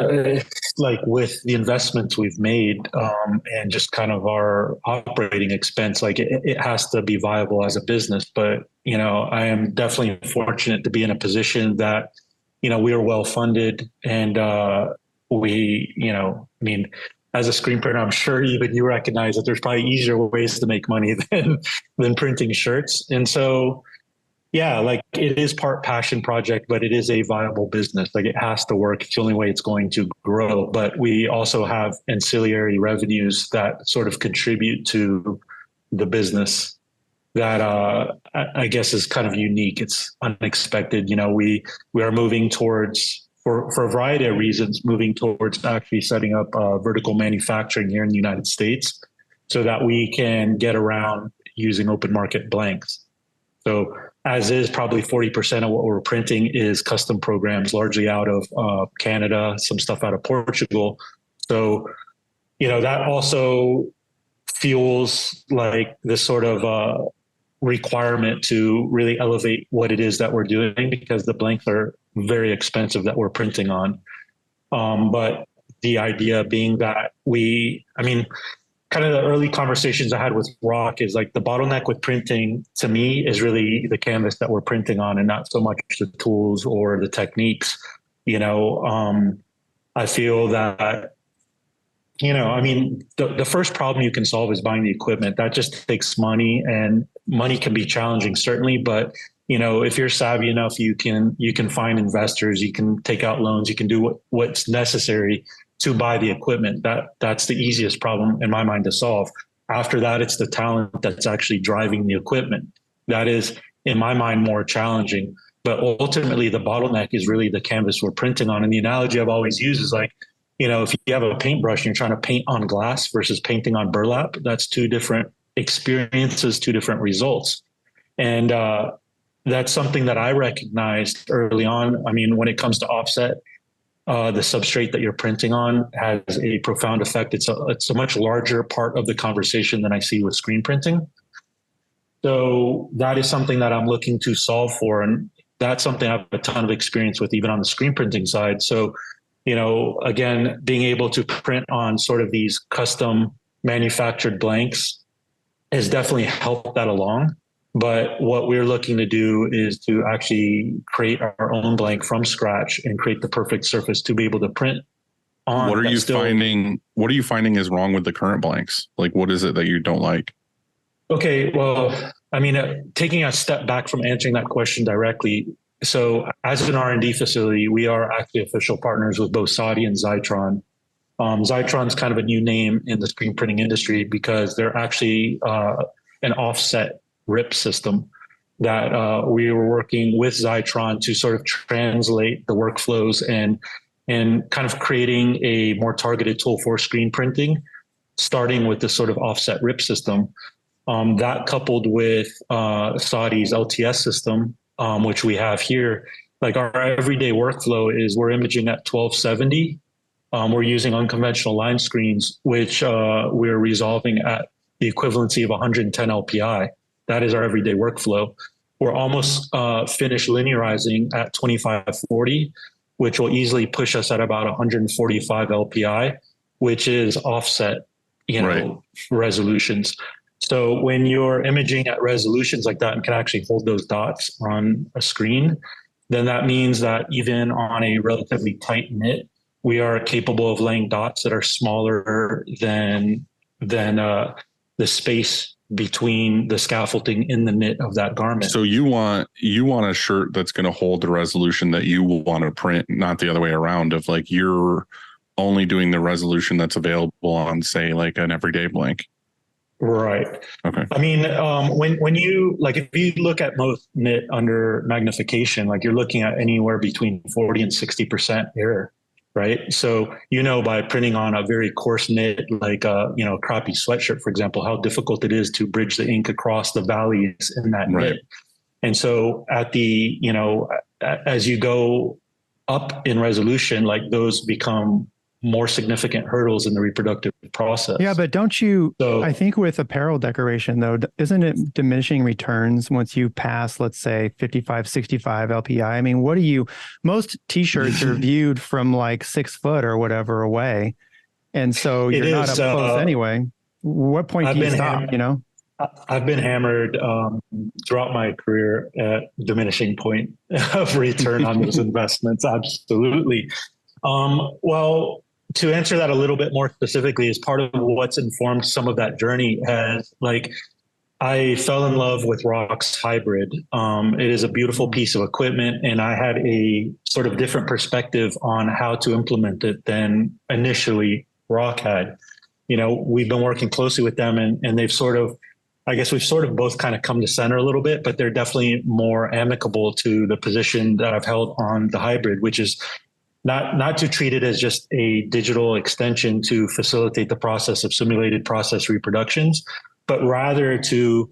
like with the investments we've made and just kind of our operating expense, like it has to be viable as a business. But, I am definitely fortunate to be in a position that, we are well funded and I mean, as a screen printer, I'm sure even you recognize that there's probably easier ways to make money than printing shirts. And so, yeah, like it is part passion project, but it is a viable business. Like it has to work. It's the only way it's going to grow. But we also have ancillary revenues that sort of contribute to the business that I guess is kind of unique. It's unexpected. We are moving towards, for a variety of reasons, moving towards actually setting up vertical manufacturing here in the United States so that we can get around using open market blanks. So as is, probably 40% of what we're printing is custom programs, largely out of Canada, some stuff out of Portugal. So, that also fuels like this sort of requirement to really elevate what it is that we're doing, because the blanks are very expensive that we're printing on. But the idea being that kind of the early conversations I had with ROQ is like the bottleneck with printing to me is really the canvas that we're printing on and not so much the tools or the techniques. I feel that, the first problem you can solve is buying the equipment. That just takes money, and money can be challenging, certainly. But, if you're savvy enough, you can find investors, you can take out loans, you can do what's necessary to buy the equipment. That's the easiest problem in my mind to solve. After that, it's the talent that's actually driving the equipment. That is, in my mind, more challenging. But ultimately, the bottleneck is really the canvas we're printing on. And the analogy I've always used is like, if you have a paintbrush and you're trying to paint on glass versus painting on burlap, that's two different experiences, two different results. And that's something that I recognized early on. I mean, when it comes to offset, the substrate that you're printing on has a profound effect. It's a much larger part of the conversation than I see with screen printing. So that is something that I'm looking to solve for. And that's something I have a ton of experience with, even on the screen printing side. So, again, being able to print on sort of these custom manufactured blanks has definitely helped that along. But what we're looking to do is to actually create our own blank from scratch and create the perfect surface to be able to print on. What are you finding is wrong with the current blanks? Like, what is it that you don't like? Okay, well, taking a step back from answering that question directly. So as an R&D facility, we are actually official partners with both Saudi and Zytron. Zytron's kind of a new name in the screen printing industry because they're actually an offset RIP system that we were working with Zytron to sort of translate the workflows and kind of creating a more targeted tool for screen printing, starting with this sort of offset RIP system. That coupled with Saudi's LTS system, which we have here, like our everyday workflow is we're imaging at 1270. We're using unconventional line screens, which we're resolving at the equivalency of 110 LPI. That is our everyday workflow. We're almost finished linearizing at 2540, which will easily push us at about 145 LPI, which is offset, resolutions. So when you're imaging at resolutions like that and can actually hold those dots on a screen, then that means that even on a relatively tight knit, we are capable of laying dots that are smaller than the space between the scaffolding in the knit of that garment. So you want a shirt that's going to hold the resolution that you will want to print, not the other way around, of like you're only doing the resolution that's available on, say, like an everyday blank. Right. Okay. I mean, when you if you look at most knit under magnification, like you're looking at anywhere between 40 and 60% error, right? So, by printing on a very coarse knit, like crappy sweatshirt, for example, how difficult it is to bridge the ink across the valleys in that knit. And so at the, as you go up in resolution, like those become more significant hurdles in the reproductive process. Yeah, but don't you, So I think with apparel decoration though, isn't it diminishing returns once you pass, let's say 55, 65 LPI? I mean, most t-shirts are viewed from like 6 foot or whatever away. And so you're not up close anyway. What point do you stop, you know? I've been hammered throughout my career at diminishing point of return on those investments. Absolutely. Well, to answer that a little bit more specifically, is part of what's informed some of that journey has like, I fell in love with ROQ's Hybrid. It is a beautiful piece of equipment, and I had a sort of different perspective on how to implement it than initially ROQ had. You know, we've been working closely with them, and they've sort of, I guess we've sort of both kind of come to center a little bit, but they're definitely more amicable to the position that I've held on the Hybrid, which is not to treat it as just a digital extension to facilitate the process of simulated process reproductions, but rather to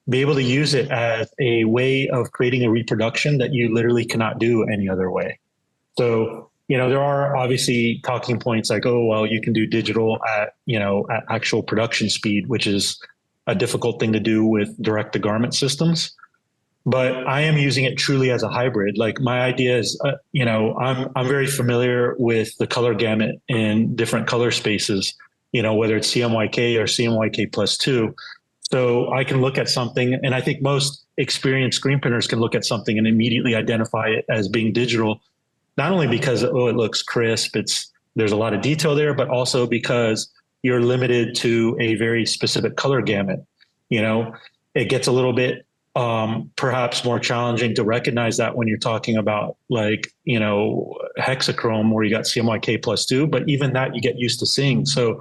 be able to use it as a way of creating a reproduction that you literally cannot do any other way. So, you know, there are obviously talking points like, oh, well, you can do digital at actual production speed, which is a difficult thing to do with direct to garment systems. But I am using it truly as a hybrid. Like my idea is, I'm very familiar with the color gamut in different color spaces, you know, whether it's CMYK or CMYK plus 2. So I can look at something, and I think most experienced screen printers can look at something and immediately identify it as being digital, not only because, it looks crisp, there's a lot of detail there, but also because you're limited to a very specific color gamut. You know, it gets a little bit perhaps more challenging to recognize that when you're talking about like, you know, hexachrome where you got CMYK plus 2, but even that you get used to seeing. So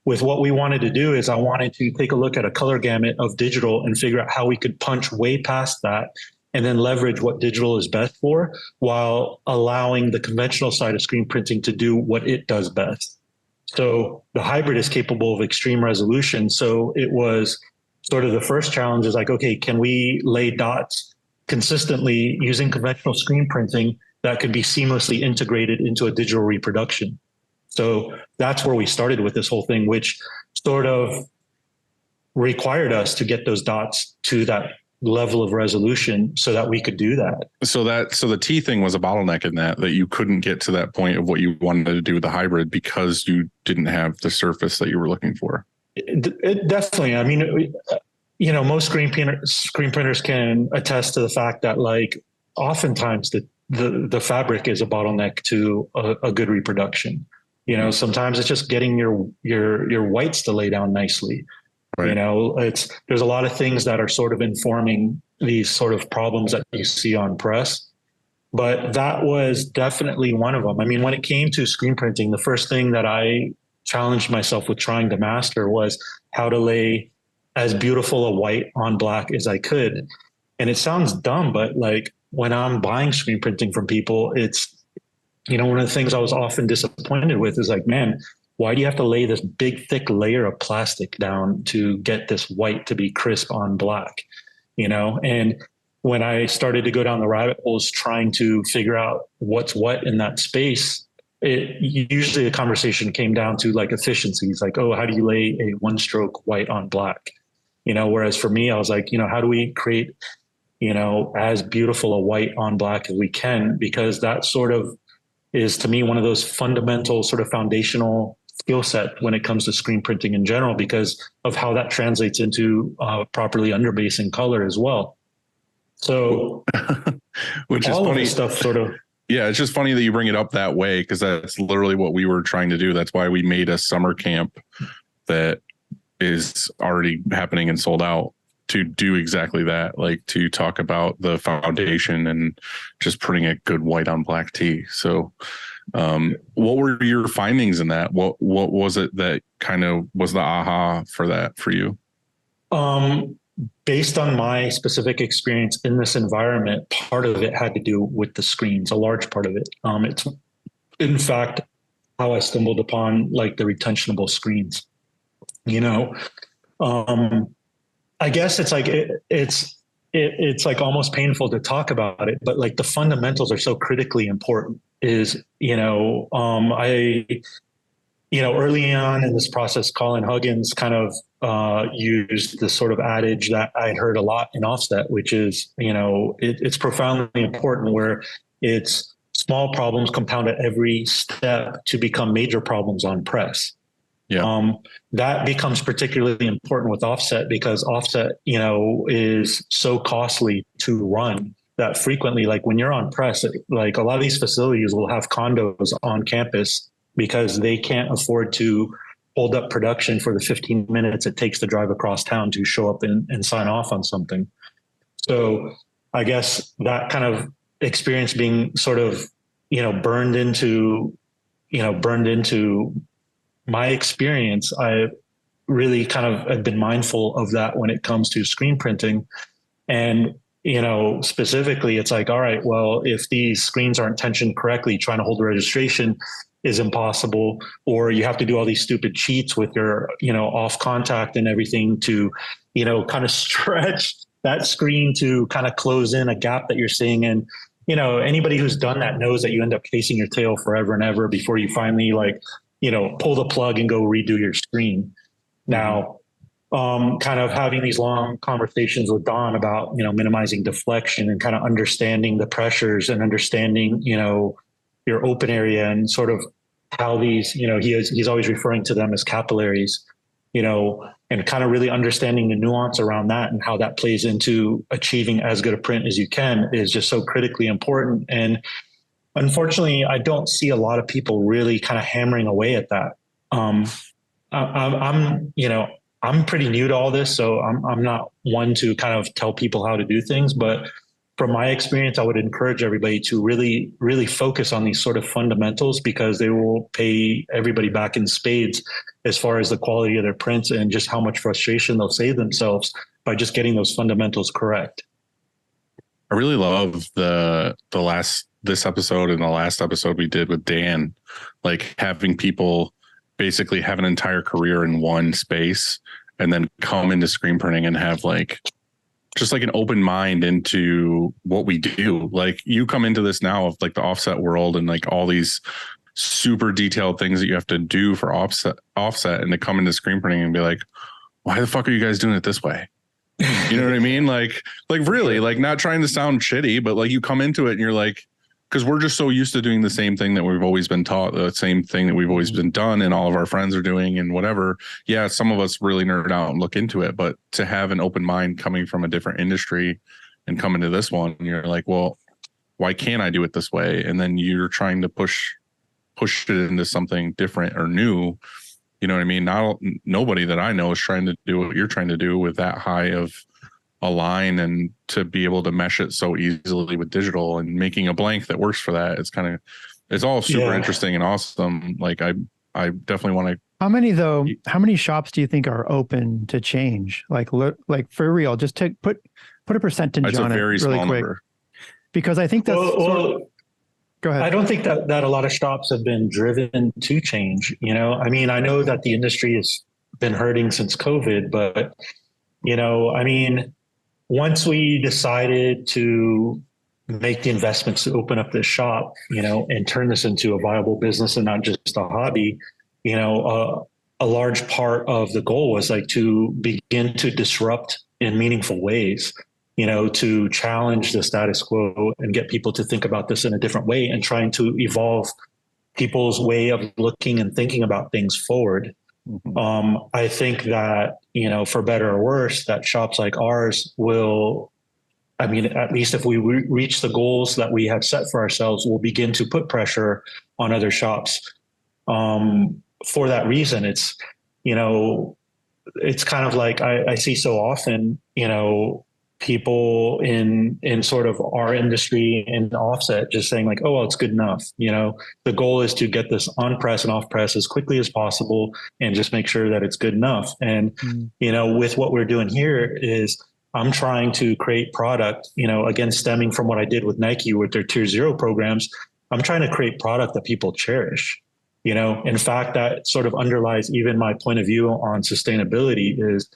with what we wanted to do is I wanted to take a look at a color gamut of digital and figure out how we could punch way past that and then leverage what digital is best for while allowing the conventional side of screen printing to do what it does best. So the hybrid is capable of extreme resolution. So it was sort of the first challenge is like, okay, can we lay dots consistently using conventional screen printing that could be seamlessly integrated into a digital reproduction? So that's where we started with this whole thing, which sort of required us to get those dots to that level of resolution so that we could do that. So the T thing was a bottleneck in that you couldn't get to that point of what you wanted to do with the hybrid because you didn't have the surface that you were looking for. It definitely. I mean, you know, most screen printers can attest to the fact that like oftentimes the fabric is a bottleneck to a good reproduction. You know, sometimes it's just getting your whites to lay down nicely. Right. You know, there's a lot of things that are sort of informing these sort of problems that you see on press, but that was definitely one of them. I mean, when it came to screen printing, the first thing that I challenged myself with trying to master was how to lay as beautiful a white on black as I could. And it sounds dumb, but like when I'm buying screen printing from people, it's, you know, one of the things I was often disappointed with is like, man, why do you have to lay this big, thick layer of plastic down to get this white to be crisp on black, you know? And when I started to go down the rabbit holes trying to figure out what's what in that space, usually the conversation came down to like efficiencies, like, oh, how do you lay a one stroke white on black? You know, whereas for me, I was like, you know, how do we create, you know, as beautiful a white on black as we can? Because that sort of is to me one of those fundamental sort of foundational skill set when it comes to screen printing in general, because of how that translates into properly underbasing color as well. So, which is funny stuff sort of. Yeah, it's just funny that you bring it up that way because that's literally what we were trying to do. That's why we made a summer camp that is already happening and sold out to do exactly that, like to talk about the foundation and just putting a good white on black tee. So what were your findings in that? What was it that kind of was the aha for that for you? Based on my specific experience in this environment, part of it had to do with the screens, a large part of it. It's in fact how I stumbled upon like the retentionable screens, you know. I guess it's like it's like almost painful to talk about it, but like the fundamentals are so critically important. is, I, early on in this process, Colin Huggins kind of used this sort of adage that I heard a lot in offset, which is, it's profoundly important, where it's small problems compound at every step to become major problems on press. Yeah. That becomes particularly important with offset, because offset, is so costly to run that frequently, like when you're on press, like a lot of these facilities will have condos on campus because they can't afford to hold up production for the 15 minutes it takes to drive across town to show up and sign off on something. So I guess that kind of experience being sort of, burned into my experience, I really kind of have been mindful of that when it comes to screen printing. And, specifically, it's like, all right, well, if these screens aren't tensioned correctly, trying to hold the registration is impossible, or you have to do all these stupid cheats with your, off contact and everything to, kind of stretch that screen to kind of close in a gap that you're seeing. And, anybody who's done that knows that you end up chasing your tail forever and ever before you finally pull the plug and go redo your screen. Now, kind of having these long conversations with Don about, minimizing deflection and kind of understanding the pressures and understanding, your open area and sort of how these, he's always referring to them as capillaries, and kind of really understanding the nuance around that and how that plays into achieving as good a print as you can is just so critically important. And unfortunately, I don't see a lot of people really kind of hammering away at that. I'm pretty new to all this, so I'm not one to kind of tell people how to do things, but from my experience, I would encourage everybody to really, really focus on these sort of fundamentals, because they will pay everybody back in spades as far as the quality of their prints and just how much frustration they'll save themselves by just getting those fundamentals correct. I really love this episode and the last episode we did with Dan, like having people basically have an entire career in one space and then come into screen printing and have just an open mind into what we do. Like, you come into this now of the offset world and all these super detailed things that you have to do for offset, and to come into screen printing and be like, why the fuck are you guys doing it this way? You know what I mean? Really, not trying to sound shitty, but you come into it and you're like, because we're just so used to doing the same thing that we've always been taught, the same thing that we've always been done and all of our friends are doing and whatever. Yeah, some of us really nerd out and look into it, but to have an open mind coming from a different industry and come into this one, you're like, well, why can't I do it this way? And then you're trying to push it into something different or new. You know what I mean? Nobody that I know is trying to do what you're trying to do with that high of a line, and to be able to mesh it so easily with digital and making a blank that works for that. It's all super interesting and awesome. I definitely want to. How many shops do you think are open to change? Like for real, just put a percentage on it really quick. Number. Because I think that's go ahead. I don't think that a lot of shops have been driven to change. I mean, I know that the industry has been hurting since COVID, but once we decided to make the investments to open up this shop, and turn this into a viable business and not just a hobby, a large part of the goal was to begin to disrupt in meaningful ways, to challenge the status quo and get people to think about this in a different way and trying to evolve people's way of looking and thinking about things forward. Mm-hmm. I think that, for better or worse, that shops like ours will, at least if we reach the goals that we have set for ourselves, we'll begin to put pressure on other shops. For that reason, it's kind of like I see so often, people in sort of our industry and offset just saying oh, well, it's good enough. The goal is to get this on press and off press as quickly as possible and just make sure that it's good enough. And, with what we're doing here is I'm trying to create product, again, stemming from what I did with Nike with their Tier 0 programs. I'm trying to create product that people cherish. In fact, that sort of underlies even my point of view on sustainability is,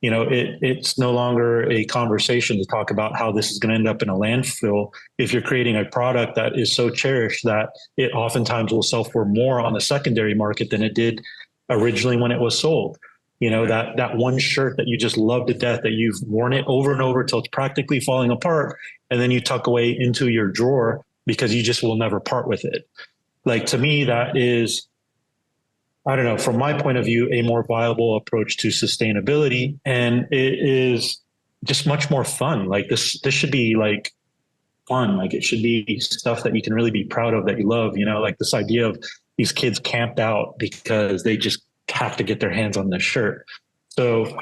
it's no longer a conversation to talk about how this is going to end up in a landfill. If you're creating a product that is so cherished that it oftentimes will sell for more on the secondary market than it did originally when it was sold. That one shirt that you just love to death, that you've worn it over and over till it's practically falling apart, and then you tuck away into your drawer because you just will never part with it. Like, to me, that is, I don't know, from my point of view, a more viable approach to sustainability. And it is just much more fun. Like, this should be like fun. Like, it should be stuff that you can really be proud of, that you love, like this idea of these kids camped out because they just have to get their hands on this shirt. So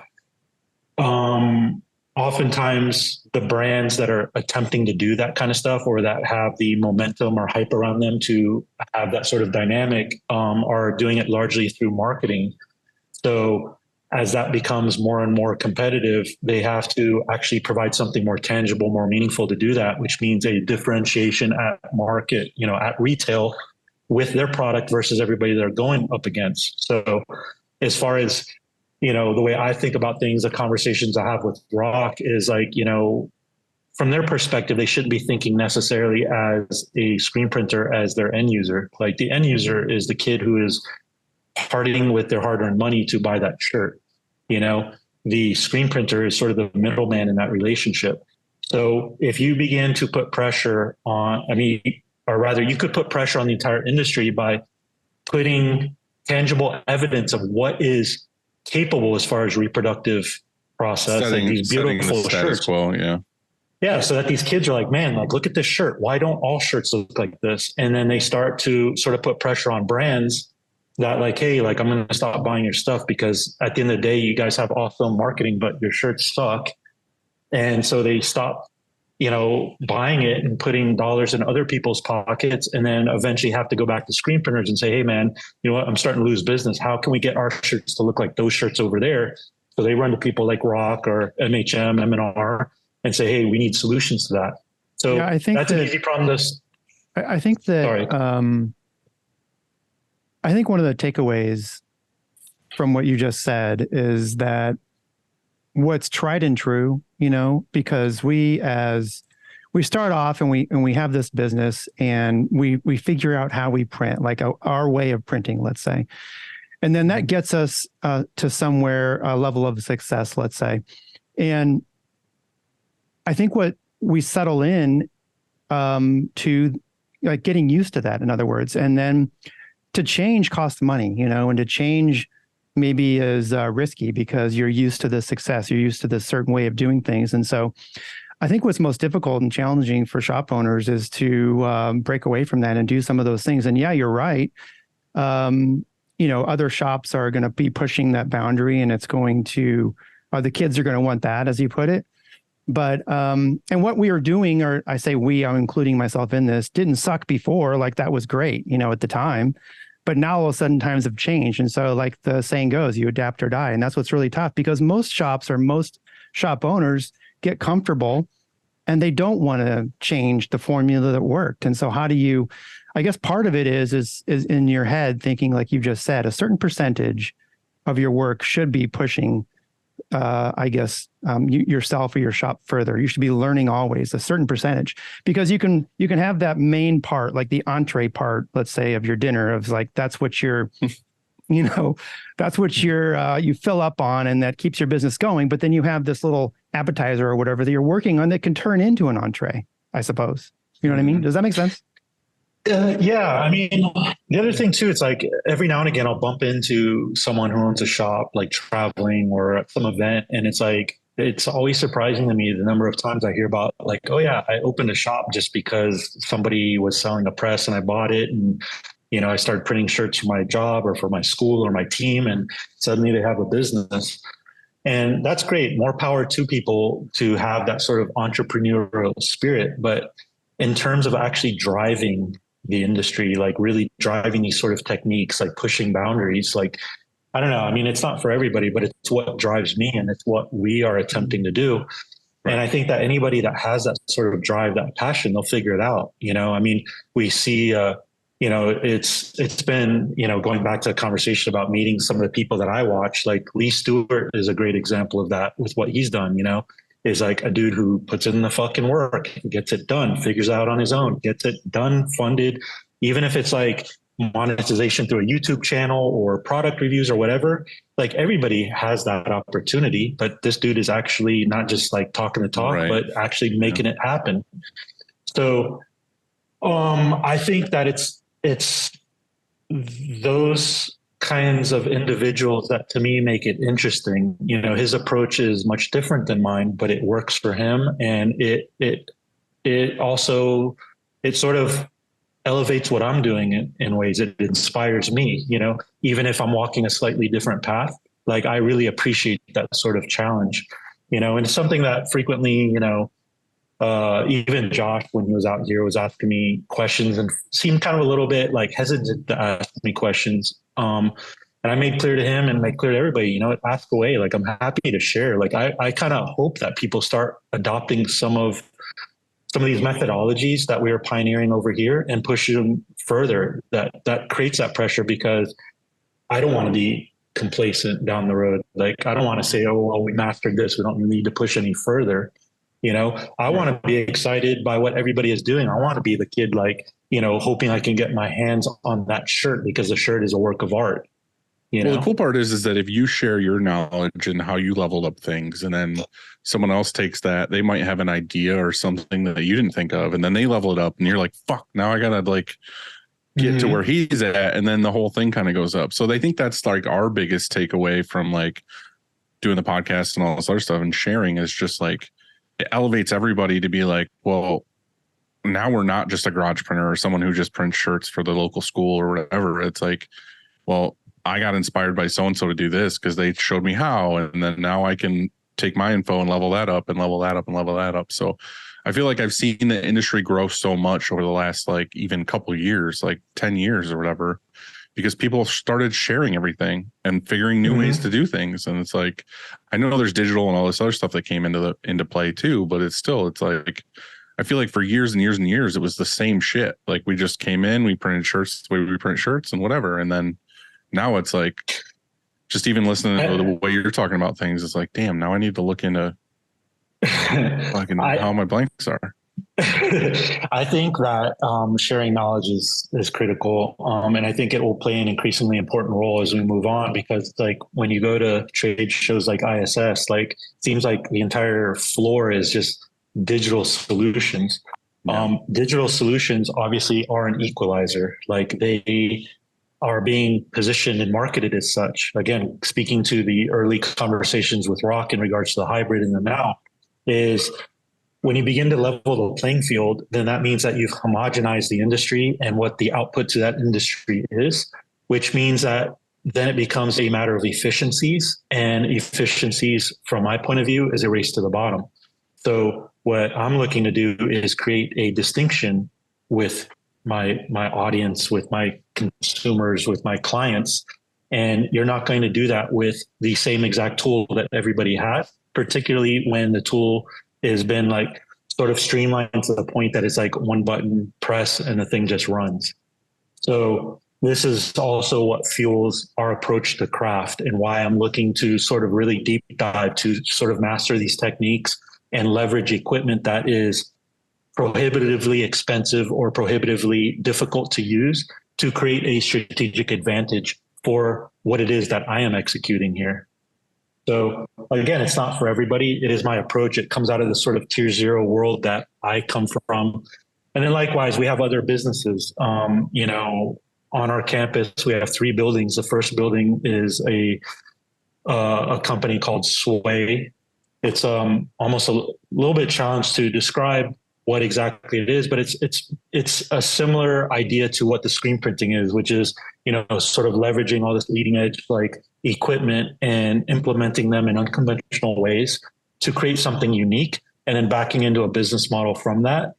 oftentimes the brands that are attempting to do that kind of stuff, or that have the momentum or hype around them to have that sort of dynamic, are doing it largely through marketing. So as that becomes more and more competitive, they have to actually provide something more tangible, more meaningful to do that, which means a differentiation at market, at retail, with their product versus everybody they're going up against. So as far as, the way I think about things, the conversations I have with ROQ is like, from their perspective, they shouldn't be thinking necessarily as a screen printer as their end user. Like, the end user is the kid who is parting with their hard-earned money to buy that shirt. The screen printer is sort of the middleman in that relationship. So if you begin to put pressure on, or rather, you could put pressure on the entire industry by putting tangible evidence of what is capable as far as reproductive process, like these beautiful shirts. Quo, yeah. Yeah, so that these kids are like, man, like, look at this shirt. Why don't all shirts look like this? And then they start to sort of put pressure on brands that, like, hey, like, I'm going to stop buying your stuff because at the end of the day, you guys have awesome marketing, but your shirts suck. And so they stop buying it and putting dollars in other people's pockets, and then eventually have to go back to screen printers and say, hey man, you know what, I'm starting to lose business. How can we get our shirts to look like those shirts over there? So they run to people like ROQ or MHM, M&R, and say, hey, we need solutions to that. So yeah, I think that's an easy problem. I think that, I think one of the takeaways from what you just said is that what's tried and true, because we start off and we have this business and we figure out how we print, like our way of printing, let's say. And then that gets us to somewhere, a level of success, let's say. And I think what we settle in to, like, getting used to that, in other words, and then to change costs money, and to change maybe is risky because you're used to the success, you're used to this certain way of doing things. And so I think what's most difficult and challenging for shop owners is to break away from that and do some of those things. And yeah, you're right. Other shops are going to be pushing that boundary, and it's going to, the kids are going to want that, as you put it. But, and what we are doing, or I say we, I'm including myself in this, didn't suck before. Like, that was great, at the time. But now all of a sudden times have changed. And so, like the saying goes, you adapt or die. And that's what's really tough, because most shops or most shop owners get comfortable and they don't want to change the formula that worked. And so how do you, I guess part of it is in your head thinking, like you just said, a certain percentage of your work should be pushing, yourself or your shop further. You should be learning always a certain percentage, because you can have that main part, like the entree part, let's say, of your dinner, of like, that's what you're, that's what you fill up on, and that keeps your business going. But then you have this little appetizer or whatever that you're working on that can turn into an entree, I suppose. You know what I mean? Does that make sense? Yeah. The other thing too, it's like every now and again, I'll bump into someone who owns a shop, like traveling or at some event. And it's like, it's always surprising to me the number of times I hear about, like, oh yeah, I opened a shop just because somebody was selling a press and I bought it. And, I started printing shirts for my job or for my school or my team, and suddenly they have a business. And that's great. More power to people to have that sort of entrepreneurial spirit. But in terms of actually driving the industry, like really driving these sort of techniques, like pushing boundaries, like, I don't know. It's not for everybody, but it's what drives me, and it's what we are attempting to do. Right. And I think that anybody that has that sort of drive, that passion, they'll figure it out. We see it's been, going back to a conversation about meeting some of the people that I watch, like Lee Stewart is a great example of that with what he's done, is like a dude who puts in the fucking work, gets it done, figures out on his own, gets it done, funded, even if it's like monetization through a YouTube channel or product reviews or whatever. Like everybody has that opportunity, but this dude is actually not just like talking the talk, Right. but actually making it happen. So I think that it's those kinds of individuals that to me make it interesting. His approach is much different than mine, but it works for him, and it also sort of elevates what I'm doing in ways. It inspires me, even if I'm walking a slightly different path. Like I really appreciate that sort of challenge, and it's something that frequently, even Josh, when he was out here, was asking me questions and seemed kind of a little bit like hesitant to ask me questions. And I made clear to him and made clear to everybody, ask away. Like I'm happy to share. Like I kind of hope that people start adopting some of these methodologies that we are pioneering over here and push them further. That creates that pressure, because I don't want to be complacent down the road. Like I don't want to say, oh, well, we mastered this, we don't need to push any further. I want to be excited by what everybody is doing. I want to be the kid, like, hoping I can get my hands on that shirt because the shirt is a work of art. Well, the cool part is that if you share your knowledge and how you leveled up things, and then someone else takes that, they might have an idea or something that you didn't think of, and then they level it up, and you're like, fuck, now I gotta like get to where he's at, and then the whole thing kind of goes up. So they think that's like our biggest takeaway from like doing the podcast and all this other stuff and sharing is just like it elevates everybody to be like, well, now we're not just a garage printer or someone who just prints shirts for the local school or whatever. It's like, well, I got inspired by so-and-so to do this because they showed me how. And then now I can take my info and level that up and level that up and level that up. So I feel like I've seen the industry grow so much over the last, like even couple of years, like 10 years or whatever, because people started sharing everything and figuring new ways to do things. And it's like, I know there's digital and all this other stuff that came into play too, but it's like, I feel like for years and years and years, it was the same shit. Like we just came in, we printed shirts the way we print shirts and whatever. And then now it's like, just even listening to the way you're talking about things, it's like, damn, now I need to look into fucking how my blanks are. I think that sharing knowledge is critical. And I think it will play an increasingly important role as we move on, because like when you go to trade shows like ISS, like it seems like the entire floor is just digital solutions. Digital solutions obviously are an equalizer. Like they are being positioned and marketed as such. Again, speaking to the early conversations with ROQ in regards to the hybrid and the now, is when you begin to level the playing field, then that means that you've homogenized the industry and what the output to that industry is, which means that then it becomes a matter of efficiencies, and efficiencies from my point of view is a race to the bottom. So what I'm looking to do is create a distinction with my audience, with my consumers, with my clients. And you're not going to do that with the same exact tool that everybody has, particularly when the tool has been like sort of streamlined to the point that it's like one button press and the thing just runs. So this is also what fuels our approach to craft, and why I'm looking to sort of really deep dive to sort of master these techniques and leverage equipment that is prohibitively expensive or prohibitively difficult to use to create a strategic advantage for what it is that I am executing here. So again, it's not for everybody. It is my approach. It comes out of the sort of tier zero world that I come from. And then likewise, we have other businesses. On our campus, we have 3 buildings. The first building is a company called Sway. It's almost a little bit challenged to describe what exactly it is, but it's a similar idea to what the screen printing is, which is, sort of leveraging all this leading edge like equipment and implementing them in unconventional ways to create something unique, and then backing into a business model from that.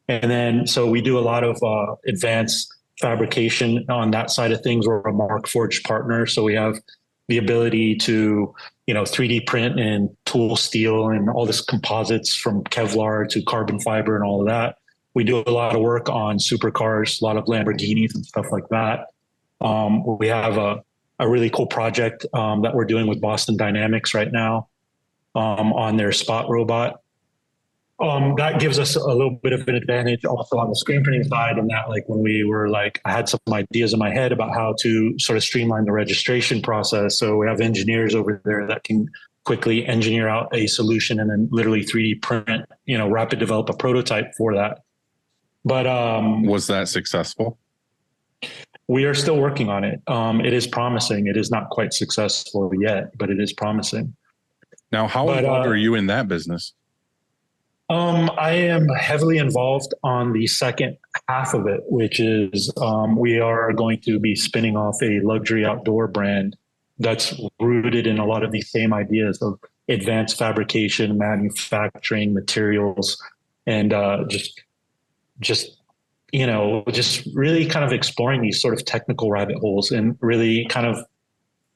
And then, so we do a lot of advanced fabrication on that side of things. We're a Markforged partner, so we have the ability to 3D print and tool steel and all this composites from Kevlar to carbon fiber and all of that. We do a lot of work on supercars, a lot of Lamborghinis and stuff like that. We have a really cool project that we're doing with Boston Dynamics right now on their Spot robot. That gives us a little bit of an advantage also on the screen printing side, and that like when we were like, I had some ideas in my head about how to sort of streamline the registration process. So we have engineers over there that can quickly engineer out a solution and then literally 3D print, rapid develop a prototype for that. But was that successful? We are still working on it. It is promising. It is not quite successful yet, but it is promising. Now, how involved are you in that business? I am heavily involved on the second half of it, which is we are going to be spinning off a luxury outdoor brand that's rooted in a lot of these same ideas of advanced fabrication, manufacturing, materials, and just really kind of exploring these sort of technical rabbit holes and really kind of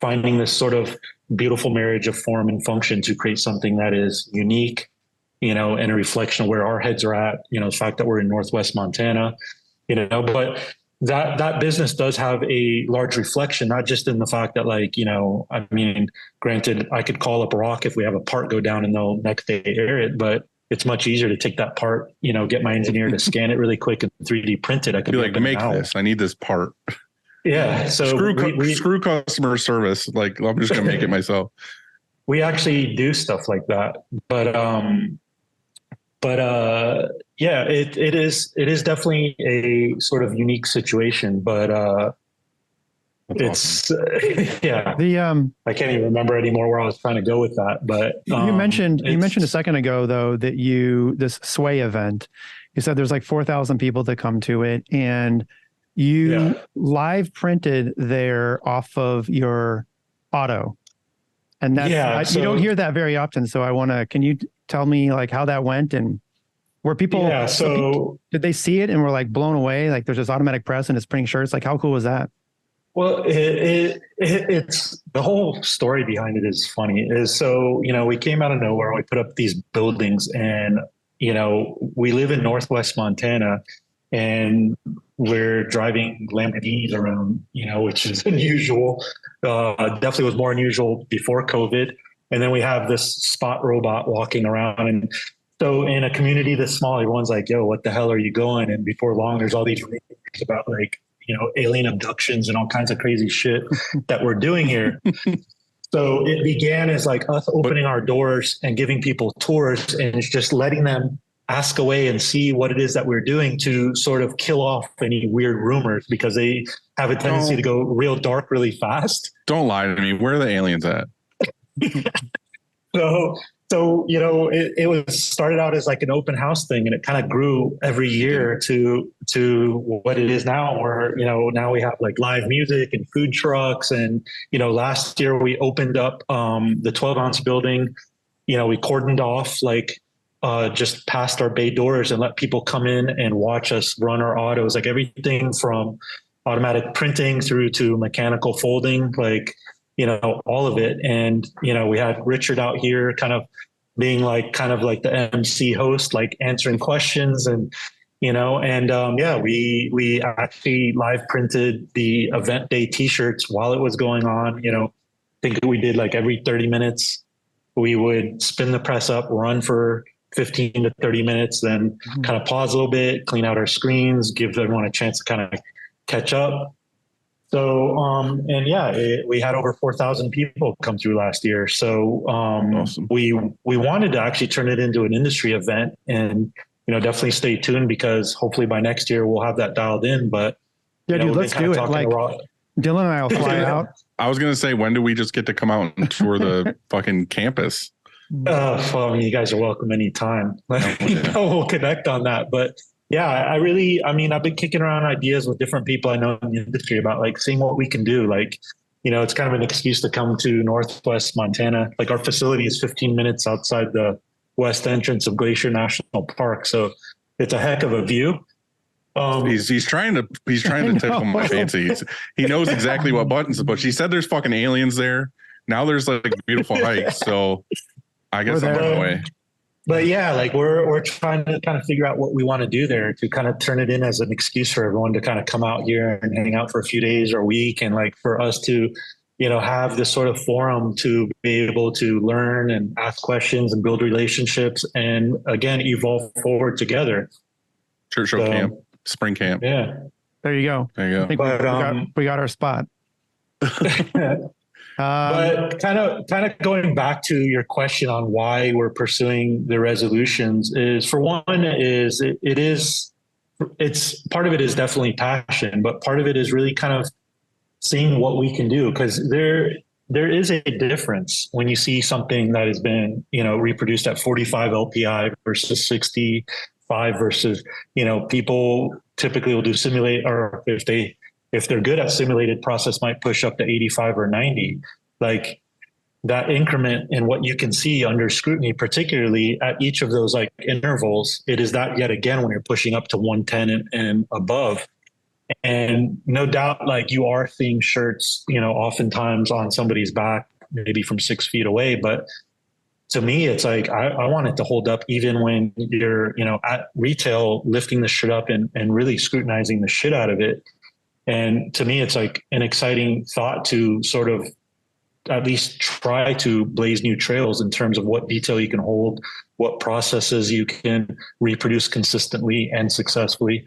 finding this sort of beautiful marriage of form and function to create something that is unique, and a reflection of where our heads are at, the fact that we're in Northwest Montana, but that business does have a large reflection, not just in the fact that granted, I could call up ROQ if we have a part go down and they'll next day air it, but it's much easier to take that part, get my engineer to scan it really quick and 3D print it. I could be like, make this, I need this part. Yeah. So screw customer service. Like, I'm just going to make it myself. We actually do stuff like that, but yeah, it is definitely a sort of unique situation, but it's awesome. Yeah. I can't even remember anymore where I was trying to go with that, but you mentioned a second ago though that this Sway event, you said there's like 4,000 people that come to it, and you live printed there off of your auto, and that's you don't hear that very often. So can you tell me like how that went and were people? Yeah. So did they see it and were like blown away? Like there's this automatic press and it's printing shirts. Like how cool was that? Well, it's the whole story behind it is funny. We came out of nowhere. We put up these buildings, and we live in Northwest Montana, and we're driving Lamborghinis around, which is unusual. Definitely was more unusual before COVID. And then we have this Spot robot walking around, and so in a community this small, everyone's like, "Yo, what the hell are you going?" And before long, there's all these rumors about alien abductions and all kinds of crazy shit that we're doing here. So it began as like us opening our doors and giving people tours and just letting them ask away and see what it is that we're doing to sort of kill off any weird rumors, because they have a tendency to go real dark really fast. Don't lie to me. Where are the aliens at? So it was started out as like an open house thing, and it kind of grew every year to what it is now, where now we have like live music and food trucks, and last year we opened up the 12-ounce building. We cordoned off like just past our bay doors and let people come in and watch us run our autos, like everything from automatic printing through to mechanical folding, like all of it. And, we had Richard out here being kind of like the MC host, like answering questions and, we actually live printed the event day t-shirts while it was going on. I think we did like every 30 minutes, we would spin the press up, run for 15 to 30 minutes, then kind of pause a little bit, clean out our screens, give everyone a chance to kind of catch up. So, we had over 4,000 people come through last year. So, awesome. We wanted to actually turn it into an industry event, and, definitely stay tuned, because hopefully by next year we'll have that dialed in. But yeah, dude, let's do it. Like Dylan and I will fly out. I was going to say, when do we just get to come out and tour the fucking campus? You guys are welcome anytime. We'll connect on that. But yeah, I've been kicking around ideas with different people I know in the industry about like seeing what we can do. Like, it's kind of an excuse to come to Northwest Montana. Like our facility is 15 minutes outside the west entrance of Glacier National Park. So it's a heck of a view. He's trying to tickle my fancy. He knows exactly what buttons to push. He said there's fucking aliens there. Now there's like beautiful hikes. So I guess I'm on the way. But yeah, like we're trying to kind of figure out what we want to do there to kind of turn it in as an excuse for everyone to kind of come out here and hang out for a few days or a week, and like for us to, have this sort of forum to be able to learn and ask questions and build relationships and again evolve forward together. Church show camp, spring camp. Yeah, There you go. There you go. I think we got our spot. But kind of going back to your question on why we're pursuing the resolutions is, for one, it's part of it is definitely passion, but part of it is really kind of seeing what we can do, because there is a difference when you see something that has been reproduced at 45 LPI versus 65 versus people typically will do simulate, or if they're good at simulated process might push up to 85 or 90. Like that increment in what you can see under scrutiny, particularly at each of those like intervals, it is that yet again when you're pushing up to 110 and above. And no doubt, like you are seeing shirts, oftentimes on somebody's back, maybe from 6 feet away. But to me, it's like, I want it to hold up even when you're, at retail, lifting the shirt up and really scrutinizing the shit out of it. And to me, it's like an exciting thought to sort of at least try to blaze new trails in terms of what detail you can hold, what processes you can reproduce consistently and successfully,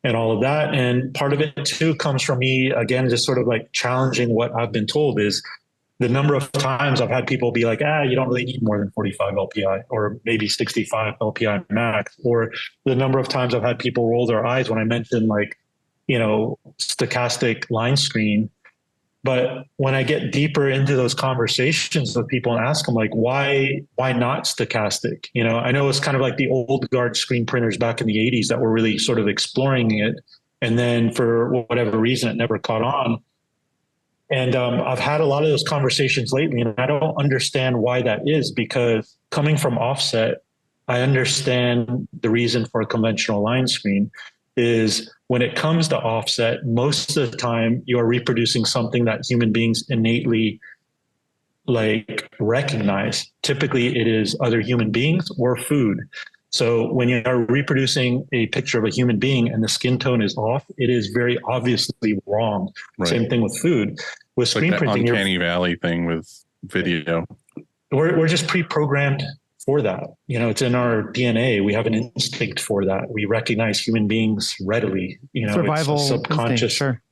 and all of that. And part of it too comes from me, again, just sort of like challenging what I've been told is the number of times I've had people be like, you don't really need more than 45 LPI or maybe 65 LPI max, or the number of times I've had people roll their eyes when I mentioned like, stochastic line screen. But when I get deeper into those conversations with people and ask them like, why not stochastic? I know it's kind of like the old guard screen printers back in the 80s that were really sort of exploring it. And then for whatever reason, it never caught on. And I've had a lot of those conversations lately, and I don't understand why that is, because coming from offset, I understand the reason for a conventional line screen is when it comes to offset, most of the time you are reproducing something that human beings innately like recognize. Typically it is other human beings or food. So when you are reproducing a picture of a human being and the skin tone is off, it is very obviously wrong. Right. Same thing with food. With screen printing, uncanny valley thing with video. We're just pre-programmed for that. It's in our DNA. We have an instinct for that. We recognize human beings readily. Survival it's subconscious. Instinct, sure.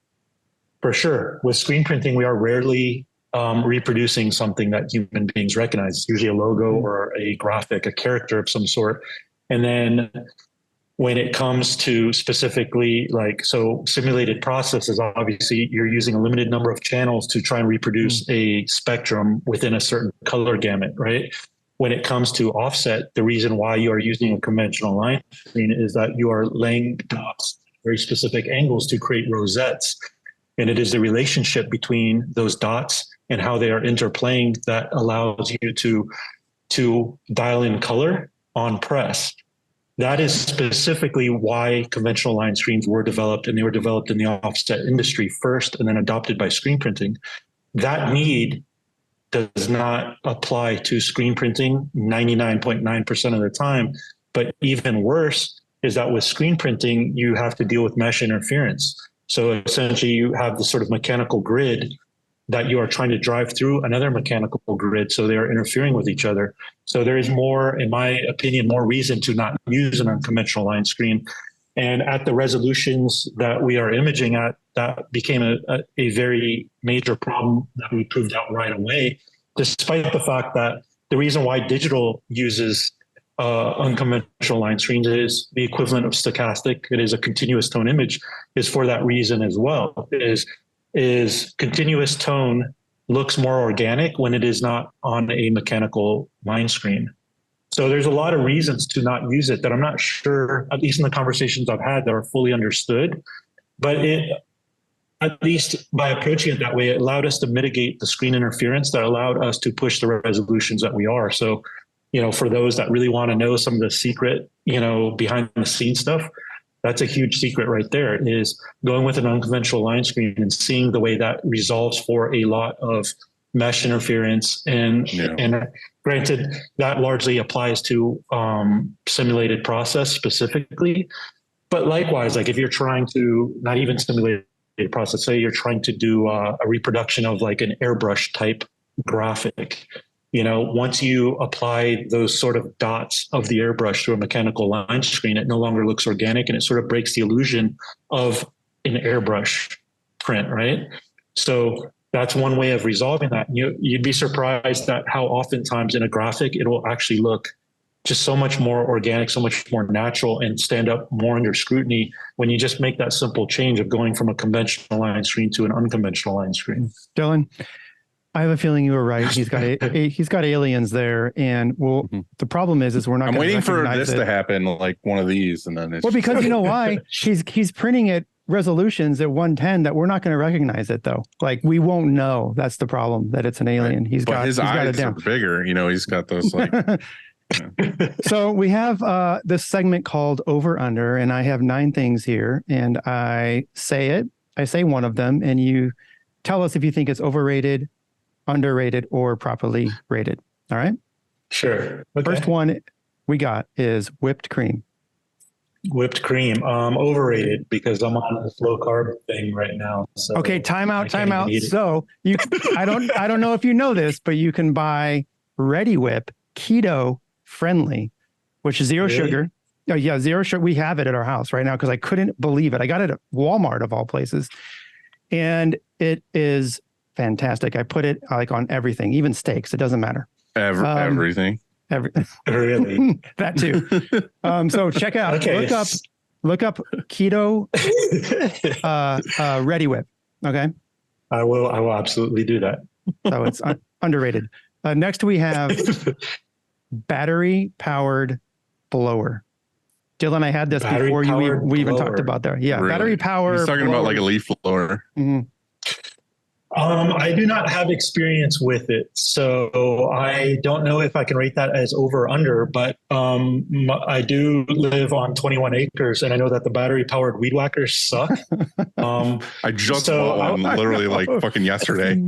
For sure. With screen printing, we are rarely reproducing something that human beings recognize. It's usually a logo or a graphic, a character of some sort. And then when it comes to specifically simulated processes, obviously you're using a limited number of channels to try and reproduce a spectrum within a certain color gamut, right? When it comes to offset, the reason why you are using a conventional line screen is that you are laying dots, very specific angles to create rosettes. And it is the relationship between those dots and how they are interplaying that allows you to dial in color on press. That is specifically why conventional line screens were developed, and they were developed in the offset industry first and then adopted by screen printing. That need does not apply to screen printing 99.9% of the time. But even worse is that with screen printing, you have to deal with mesh interference. So essentially you have this sort of mechanical grid that you are trying to drive through another mechanical grid. So they are interfering with each other. So there is more, in my opinion, more reason to not use an unconventional line screen. And at the resolutions that we are imaging at, that became a very major problem that we proved out right away, despite the fact that the reason why digital uses unconventional line screens is the equivalent of stochastic. It is a continuous tone image, is for that reason as well. Is continuous tone looks more organic when it is not on a mechanical line screen. So there's a lot of reasons to not use it that I'm not sure, at least in the conversations I've had, that are fully understood. But at least by approaching it that way, it allowed us to mitigate the screen interference that allowed us to push the resolutions that we are. So, for those that really want to know some of the secret, behind the scenes stuff, that's a huge secret right there, is going with an unconventional line screen and seeing the way that resolves for a lot of mesh interference. And granted, that largely applies to simulated process specifically. But likewise, like if you're trying to not even simulate a process, say you're trying to do a reproduction of like an airbrush type graphic, once you apply those sort of dots of the airbrush through a mechanical line screen, it no longer looks organic, and it sort of breaks the illusion of an airbrush print, right? So that's one way of resolving that. You'd be surprised at how oftentimes in a graphic, it will actually look just so much more organic, so much more natural, and stand up more under scrutiny when you just make that simple change of going from a conventional line screen to an unconventional line screen. Dylan, I have a feeling you were right. He's got aliens there, and the problem is we're not. I'm waiting for this to happen, like one of these, and then it's because you know why he's printing it resolutions at 110 that we're not going to recognize it though. Like we won't know. That's the problem, that it's an alien. Right. His eyes are bigger. He's got those like. So we have this segment called Over Under, and I have 9 things here, and I say one of them, and you tell us if you think it's overrated, underrated, or properly rated. All right? Sure. Okay. First one we got is whipped cream. Whipped cream, overrated because I'm on this low carb thing right now. So okay, time out. So I don't know if you know this, but you can buy Ready Whip keto friendly, which is zero sugar. Oh yeah, zero sugar. We have it at our house right now because I couldn't believe it. I got it at Walmart of all places, and it is fantastic. I put it like on everything, even steaks. It doesn't matter. Everything. Really? That too. So check out. Okay. Look up keto Ready Whip. Okay. I will absolutely do that. So it's underrated. Next we have battery powered blower. Dylan, I had this before we even talked about that. Yeah, really? Battery power. He's talking about like a leaf blower. Mm-hmm. I do not have experience with it, so I don't know if I can rate that as over or under, but I do live on 21 acres, and I know that the battery-powered weed whackers suck. I just bought one literally like fucking yesterday.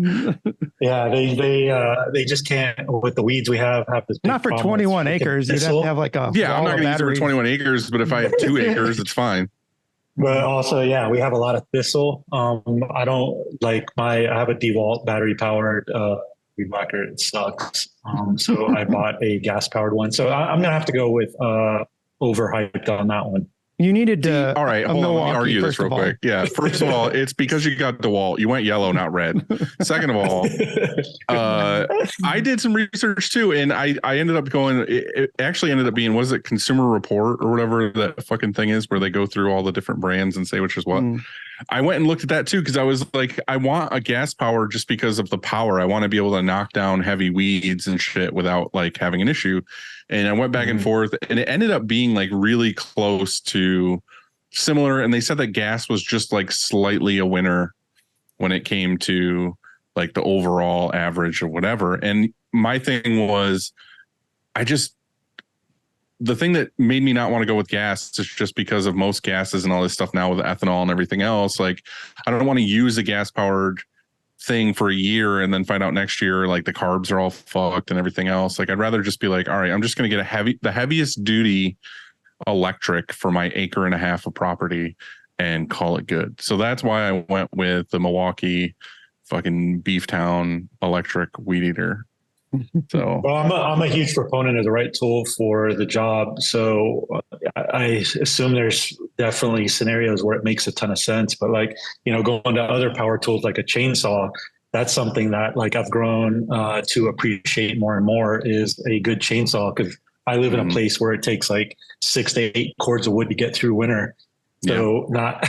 Yeah, they just can't, with the weeds we have this big not for 21 acres. You'd have to have like a I'm not going to use it for 21 acres, but if I have 2 acres, it's fine. But also, yeah, we have a lot of thistle. I don't like I have a DeWalt battery powered weed whacker. It sucks. So I bought a gas powered one. So I'm going to have to go with overhyped on that one. You needed to. All right, hold on. Let me argue this real quick. Yeah, first of all, it's because you got DeWalt. You went yellow, not red. Second of all, I did some research too, and I ended up going. It actually ended up being, was it Consumer Report or whatever that fucking thing is, where they go through all the different brands and say which is what. I went and looked at that too because I was like, I want a gas power just because of the power. I want to be able to knock down heavy weeds and shit without like having an issue. And I went back and forth, and it ended up being like really close to similar. And they said that gas was just like slightly a winner when it came to like the overall average or whatever. And my thing was, the thing that made me not want to go with gas is just because of most gases and all this stuff now with ethanol and everything else. Like, I don't want to use a gas powered thing for a year and then find out next year like the carbs are all fucked and everything else. Like, I'd rather just be like, all right, I'm just going to get the heaviest duty electric for my 1.5 acres of property and call it good. So that's why I went with the Milwaukee fucking Beeftown electric weed eater. So, well, I'm a huge proponent of the right tool for the job. So I assume there's definitely scenarios where it makes a ton of sense. But like, going to other power tools like a chainsaw, that's something that like I've grown to appreciate more and more, is a good chainsaw, because I live in a place where it takes like 6 to 8 cords of wood to get through winter. So not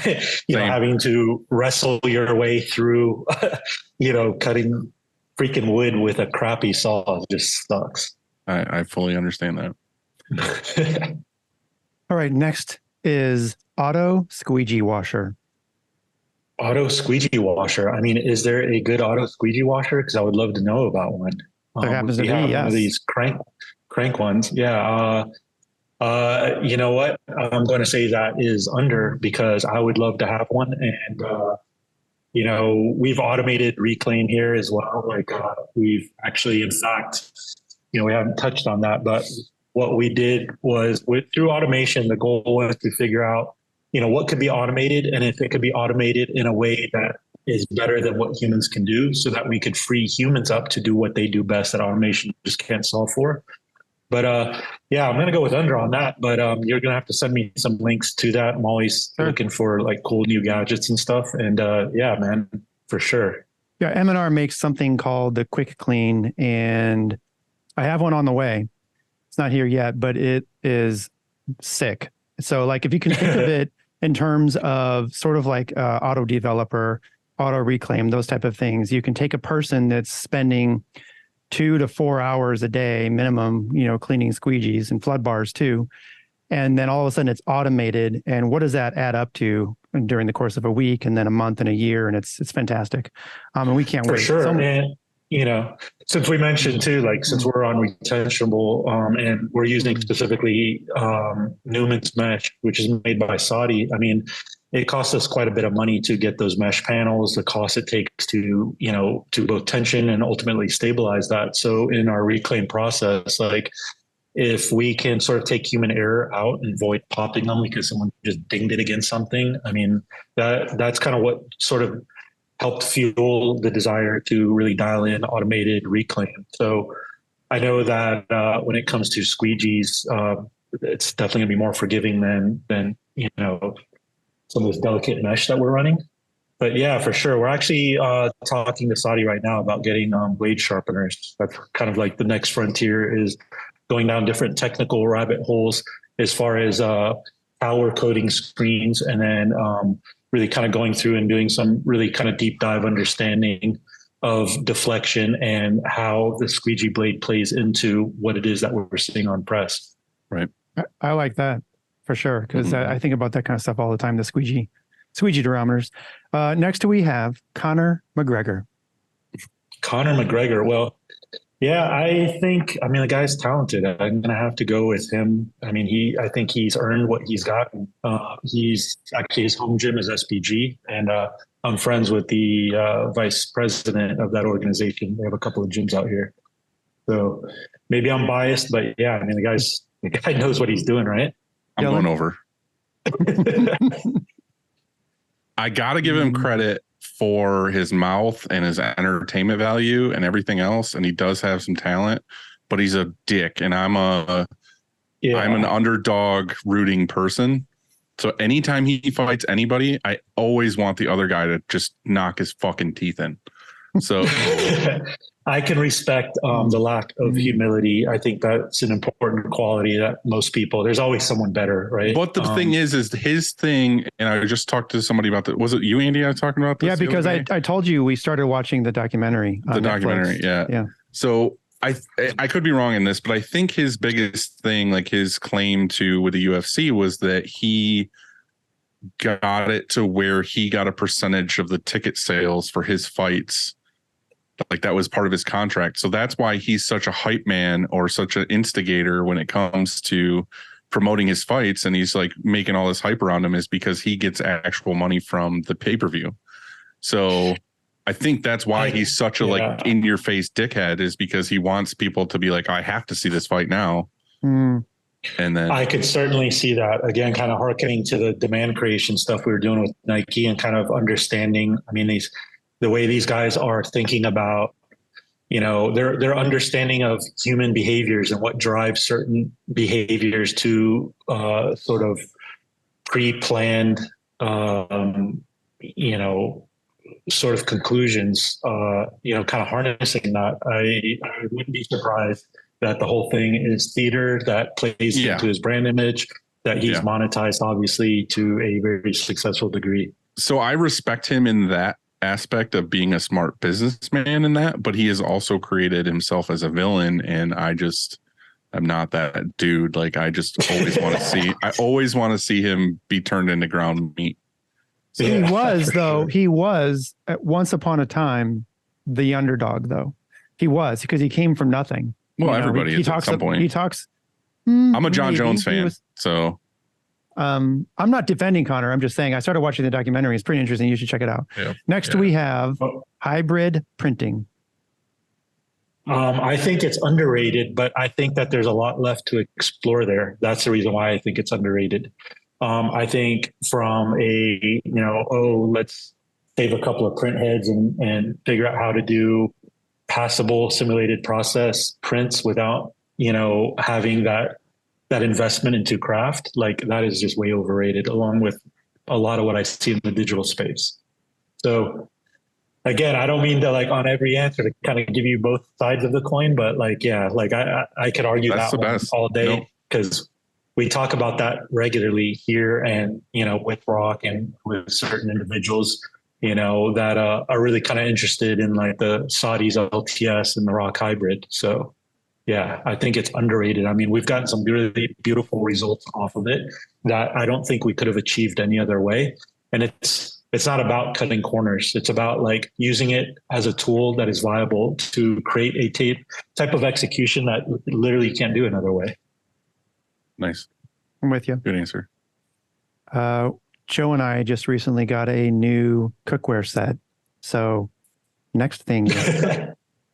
having to wrestle your way through cutting freaking wood with a crappy saw just sucks. I fully understand that. All right, next is auto squeegee washer. Auto squeegee washer. I mean, is there a good auto squeegee washer? Because I would love to know about one. There happens to be, one yes. of these crank ones. Yeah. You know what? I'm going to say that is under, because I would love to have one. And, we've automated reclaim here as well. Like we've actually, in fact, we haven't touched on that, but what we did was through automation, the goal was to figure out, what could be automated, and if it could be automated in a way that is better than what humans can do, so that we could free humans up to do what they do best that automation just can't solve for. But I'm going to go with under on that. But you're going to have to send me some links to that. I'm always looking for like cool new gadgets and stuff. And man, for sure. Yeah, M&R makes something called the Quick Clean, and I have one on the way. It's not here yet, but it is sick. So like if you can think of it in terms of sort of like auto developer, auto reclaim, those type of things, you can take a person that's spending 2 to 4 hours a day minimum, cleaning squeegees and flood bars too. And then all of a sudden it's automated. And what does that add up to during the course of a week and then a month and a year? And it's fantastic. And we can't wait. For sure. And, since we mentioned too, like since we're on retentionable and we're using specifically Newman's mesh, which is made by Saudi, I mean, it costs us quite a bit of money to get those mesh panels, the cost it takes to both tension and ultimately stabilize that. So in our reclaim process, like if we can sort of take human error out and avoid popping them because someone just dinged it against something, I mean, that's kind of what sort of helped fuel the desire to really dial in automated reclaim. So I know that when it comes to squeegees, it's definitely gonna be more forgiving than some of this delicate mesh that we're running. But yeah, for sure. We're actually talking to Saudi right now about getting blade sharpeners. That's kind of like the next frontier, is going down different technical rabbit holes as far as power coating screens, and then really kind of going through and doing some really kind of deep dive understanding of deflection and how the squeegee blade plays into what it is that we're seeing on press. Right. I like that for sure, because I think about that kind of stuff all the time, the squeegee durometers. Next we have Conor McGregor. Conor McGregor. Well, yeah, I think the guy's talented. I'm going to have to go with him. I mean, I think he's earned what he's gotten. He's actually, his home gym is SPG, and I'm friends with the vice president of that organization. They have a couple of gyms out here. So maybe I'm biased, but yeah, I mean, the guy knows what he's doing, right? I'm going over. I got to give him credit for his mouth and his entertainment value and everything else. And he does have some talent, but he's a dick. And I'm an underdog rooting person. So anytime he fights anybody, I always want the other guy to just knock his fucking teeth in. So I can respect the lack of humility. I think that's an important quality that most people, there's always someone better, right? But the thing is his thing, and I just talked to somebody about that. Was it you, Andy, I was talking about this? Yeah, because I told you we started watching the documentary. The documentary, yeah. So I could be wrong in this, but I think his biggest thing, like his claim to with the UFC, was that he got it to where he got a percentage of the ticket sales for his fights. Like that was part of his contract. So that's why he's such a hype man or such an instigator when it comes to promoting his fights. And he's like making all this hype around him, is because he gets actual money from the pay-per-view. So I think that's why he's such a like in your face dickhead, is because he wants people to be like, I have to see this fight now. And then I could certainly see that, again, kind of hearkening to the demand creation stuff we were doing with Nike and kind of understanding. I mean, the way these guys are thinking about, their understanding of human behaviors and what drives certain behaviors to sort of pre-planned, sort of conclusions, kind of harnessing that. I wouldn't be surprised that the whole thing is theater that plays into his brand image, that he's monetized, obviously, to a very successful degree. So I respect him in that aspect of being a smart businessman in that, but he has also created himself as a villain, and I'm not that dude. Like I just always want to see him be turned into ground meat. So, he was at once upon a time the underdog, though. He was, because he came from nothing. Well, everybody is at some point. He talks. I'm a John Jones fan, so I'm not defending Connor. I'm just saying I started watching the documentary. It's pretty interesting. You should check it out. Yeah. Next, we have hybrid printing. I think it's underrated, but I think that there's a lot left to explore there. That's the reason why I think it's underrated. I think from let's save a couple of print heads and figure out how to do passable simulated process prints without, having that investment into craft. Like that is just way overrated, along with a lot of what I see in the digital space. So again, I don't mean to on every answer to kind of give you both sides of the coin, but I could argue That's that one all day because we talk about that regularly here and, with ROQ and with certain individuals, that are really kind of interested in the Saudi's LTS and the ROQ Hybrid. So yeah, I think it's underrated. I mean, we've gotten some really beautiful results off of it that I don't think we could have achieved any other way. And it's not about cutting corners. It's about using it as a tool that is viable to create a type of execution that literally can't do another way. Nice. I'm with you. Good answer. Joe and I just recently got a new cookware set. So next thing is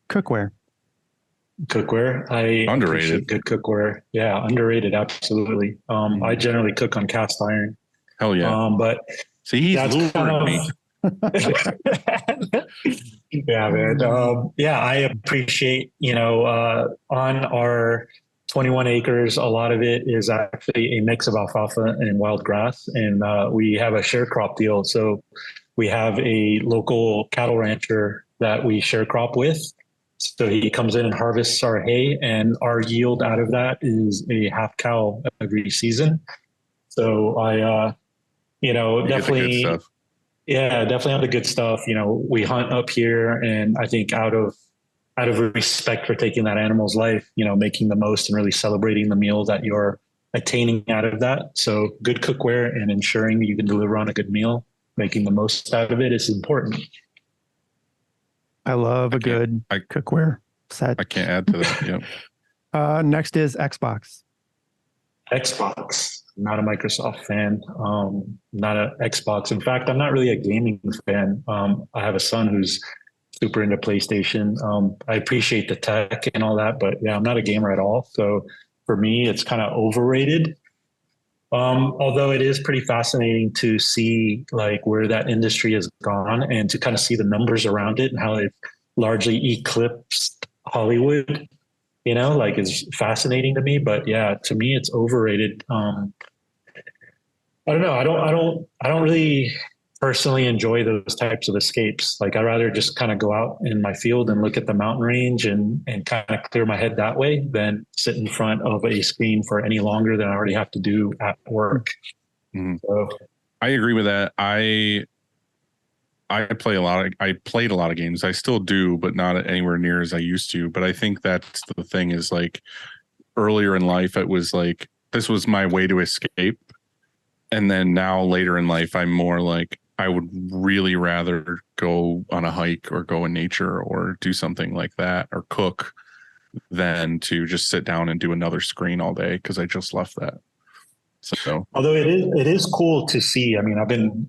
cookware. Cookware. I Underrated. appreciate good cookware. Yeah, underrated. Absolutely. I generally cook on cast iron. Hell yeah. But see, he's lured me. Yeah, man. I appreciate, on our 21 acres, a lot of it is actually a mix of alfalfa and wild grass. And we have a share crop deal. So we have a local cattle rancher that we share crop with. So he comes in and harvests our hay, and our yield out of that is a half cow every season. So I, definitely, definitely have the good stuff. We hunt up here, and I think out of respect for taking that animal's life, making the most and really celebrating the meal that you're attaining out of that. So good cookware and ensuring you can deliver on a good meal, making the most out of it is important. I love a good cookware set. I can't add to that. Yep. Next is Xbox. Xbox. Not a Microsoft fan. Not an Xbox. In fact, I'm not really a gaming fan. I have a son who's super into PlayStation. I appreciate the tech and all that, but yeah, I'm not a gamer at all. So for me, it's kind of overrated. Although it is pretty fascinating to see where that industry has gone and to kind of see the numbers around it and how it largely eclipsed Hollywood, it's fascinating to me, but yeah, to me, it's overrated. I don't know. I don't really personally enjoy those types of escapes. I'd rather just kind of go out in my field and look at the mountain range and kind of clear my head that way than sit in front of a screen for any longer than I already have to do at work. Mm-hmm. So, I agree with that. I played a lot of games. I still do, but not anywhere near as I used to. But I think that's the thing is earlier in life, it was this was my way to escape. And then now later in life, I'm more I would really rather go on a hike or go in nature or do something like that or cook than to just sit down and do another screen all day because I just left that. So, although it is cool to see. I mean, I've been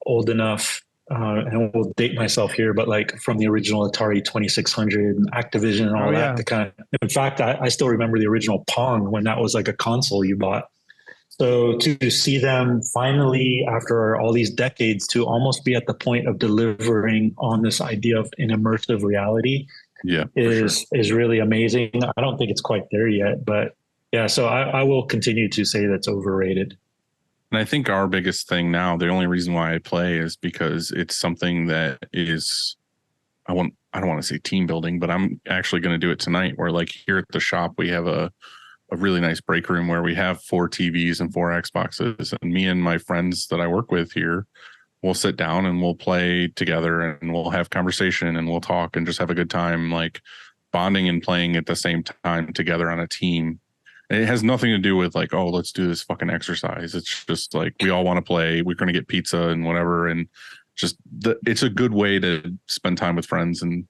old enough, and I will date myself here, but from the original Atari 2600 and Activision and all that. Yeah. In fact, I still remember the original Pong when that was a console you bought. So to see them finally, after all these decades, to almost be at the point of delivering on this idea of an immersive reality is really amazing. I don't think it's quite there yet, but yeah, so I will continue to say that's overrated. And I think our biggest thing now, the only reason why I play is because it's something that is, I don't want to say team building, but I'm actually going to do it tonight where here at the shop, we have a really nice break room where we have 4 TVs and 4 Xboxes, and me and my friends that I work with here, we'll sit down and we'll play together and we'll have conversation and we'll talk and just have a good time, bonding and playing at the same time together on a team. And it has nothing to do with oh, let's do this fucking exercise. It's just we all want to play. We're going to get pizza and whatever. And just it's a good way to spend time with friends and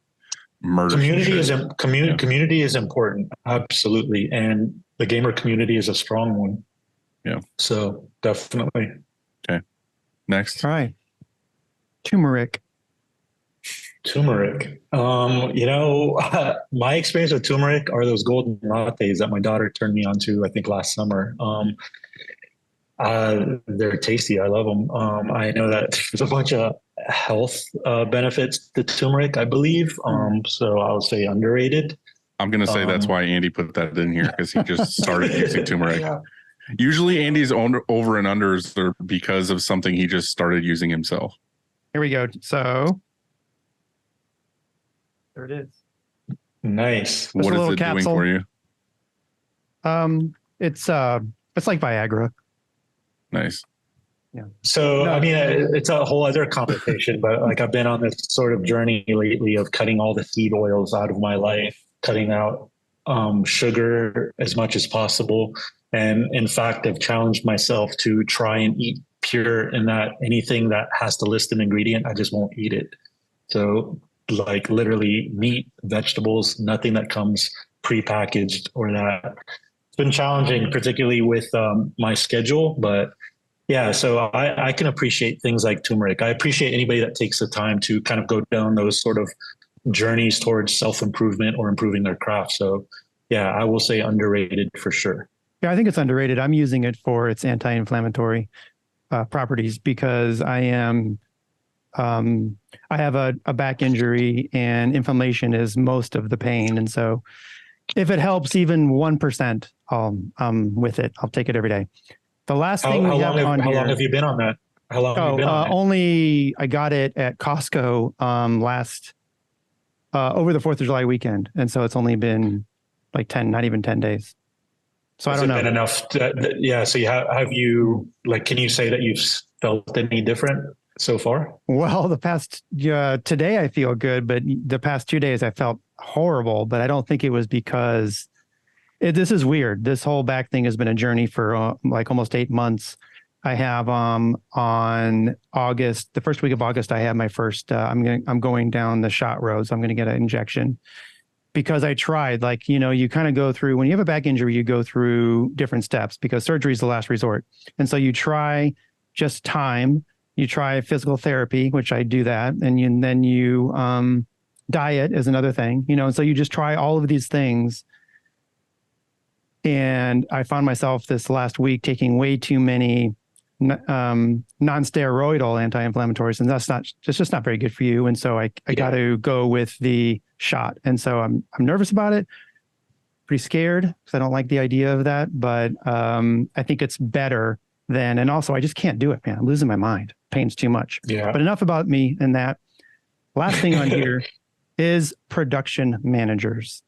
murder. Community is important. Absolutely. And the gamer community is a strong one. Yeah. So definitely. Next. All right. Turmeric. Turmeric. My experience with turmeric are those golden lattes that my daughter turned me on to, I think last summer. They're tasty. I love them. I know that there's a bunch of health benefits to turmeric, I believe. So I would say underrated. I'm going to say that's why Andy put that in here, because he just started using turmeric. Yeah. Usually Andy's over and unders are because of something he just started using himself. Here we go. So there it is. Nice. Just what a is little it capsule. doing for you? It's like Viagra. Nice. Yeah. So, No. I mean, it's a whole other conversation, but like I've been on this sort of journey lately of cutting all the seed oils out of my life, cutting out sugar as much as possible. And in fact, I've challenged myself to try and eat pure, in that anything that has to list an ingredient, I just won't eat it. So like literally meat, vegetables, nothing that comes prepackaged or that. It's been challenging, particularly with my schedule, but yeah, so I can appreciate things like turmeric. I appreciate anybody that takes the time to kind of go down those sort of journeys towards self-improvement or improving their craft. So yeah, I will say underrated for sure. Yeah, I think it's underrated. I'm using it for its anti-inflammatory properties because I have a back injury and inflammation is most of the pain. And so if it helps even 1%, I'm with it. I'll take it every day. The last thing how long have you been on that? How long have you been on it? Only I got it at Costco over the 4th of July weekend. And so it's only been like not even 10 days. So I don't know. Been enough? Yeah. So have you, like, can you say that you've felt any different so far? Well, today I feel good, but the past 2 days I felt horrible, but I don't think it was because this is weird. This whole back thing has been a journey for like almost 8 months. I have on the first week of August, I have my first. I'm going down the shot road, so I'm going to get an injection because I tried. Like you kind of go through when you have a back injury, you go through different steps because surgery is the last resort, and so you try just time. You try physical therapy, which I do that, and then you diet is another thing. And so you just try all of these things. And I found myself this last week taking way too many non-steroidal anti-inflammatories, and it's just not very good for you. And so I got to go with the shot. And so I'm nervous about it, pretty scared because I don't like the idea of that. But I think it's better than, and also I just can't do it, man. I'm losing my mind. Pain's too much. Yeah. But enough about me and that. Last thing on here is production managers.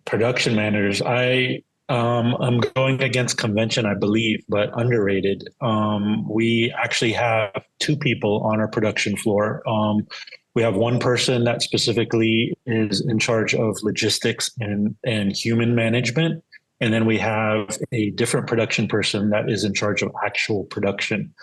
Production managers. I'm going against convention, I believe, but underrated. We actually have 2 people on our production floor. We have one person that specifically is in charge of logistics and human management. And then we have a different production person that is in charge of actual production.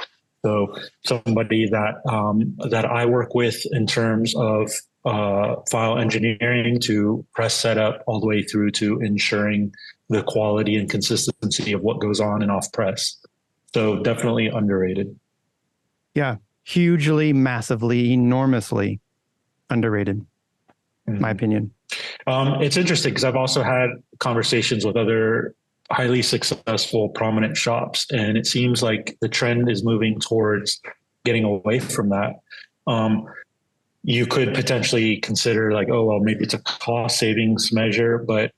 So somebody that I work with in terms of file engineering to press setup all the way through to ensuring the quality and consistency of what goes on and off press. So definitely underrated. Yeah. Hugely, massively, enormously underrated, in my opinion. It's interesting because I've also had conversations with other highly successful, prominent shops, and it seems like the trend is moving towards getting away from that. You could potentially consider like, oh, well, maybe it's a cost savings measure, but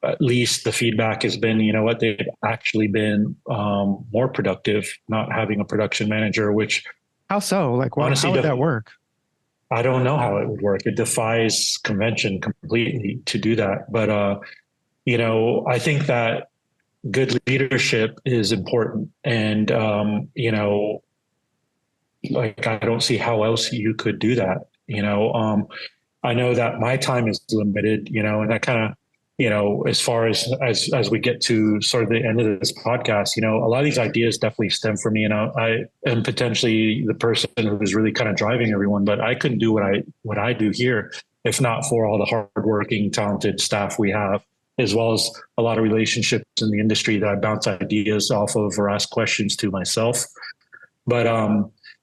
at least the feedback has been, what they've actually been more productive not having a production manager, which how so? Like, honestly, how would that work? I don't know how it would work. It defies convention completely to do that. But, I think that good leadership is important. And, like, I don't see how else you could do that. I know that my time is limited, and that kind of, as far as we get to sort of the end of this podcast, a lot of these ideas definitely stem from me, and I am potentially the person who's really kind of driving everyone, but I couldn't do what I do here if not for all the hardworking, talented staff we have. as well as a lot of relationships in the industry that I bounce ideas off of or ask questions to myself. But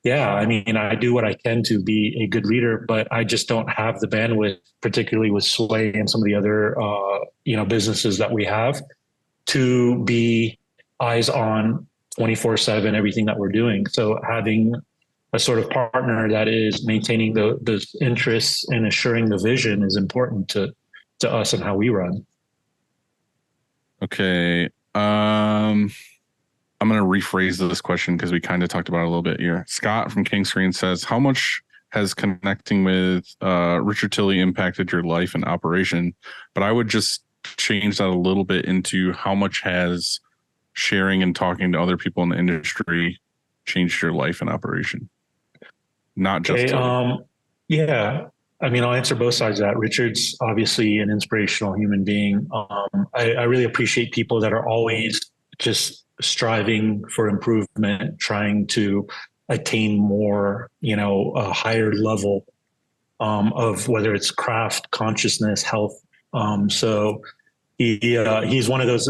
yeah, I mean, I do what I can to be a good leader, but I just don't have the bandwidth, particularly with Sway and some of the other, businesses that we have, to be eyes on 24/7, everything that we're doing. So having a sort of partner that is maintaining the interests and assuring the vision is important to us and how we run. Okay. I'm going to rephrase this question because we kind of talked about it a little bit here. Scott from King Screen says, how much has connecting with Richard Tilley impacted your life and operation? But I would just change that a little bit into how much has sharing and talking to other people in the industry changed your life and operation? Not just yeah. I mean, I'll answer both sides of that. Richard's obviously an inspirational human being. I really appreciate people that are always just striving for improvement, trying to attain more, a higher level of whether it's craft, consciousness, health. So he's one of those,